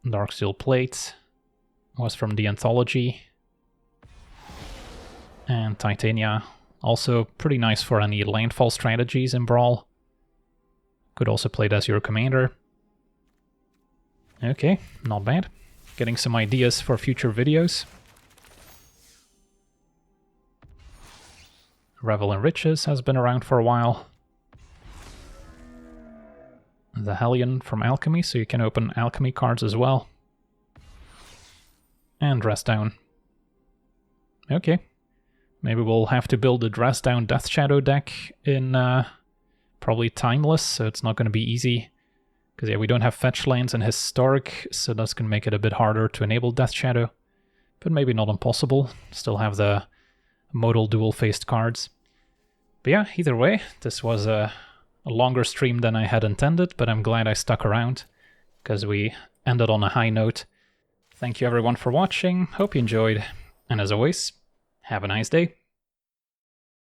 Darksteel Plate was from the anthology. And Titania, also pretty nice for any landfall strategies in Brawl. Could also play it as your commander. Okay, not bad. Getting some ideas for future videos. Revel in Riches has been around for a while. The Hellion from Alchemy, so you can open Alchemy cards as well. And Dress Down. Okay. Maybe we'll have to build a Dress Down Death Shadow deck in probably Timeless, so it's not going to be easy. Because yeah, we don't have fetch lands in Historic, so that's going to make it a bit harder to enable Death Shadow. But maybe not impossible. Still have the modal dual-faced cards. But yeah, either way, this was a longer stream than I had intended, but I'm glad I stuck around, because we ended on a high note. Thank you everyone for watching, hope you enjoyed, and as always, have a nice day.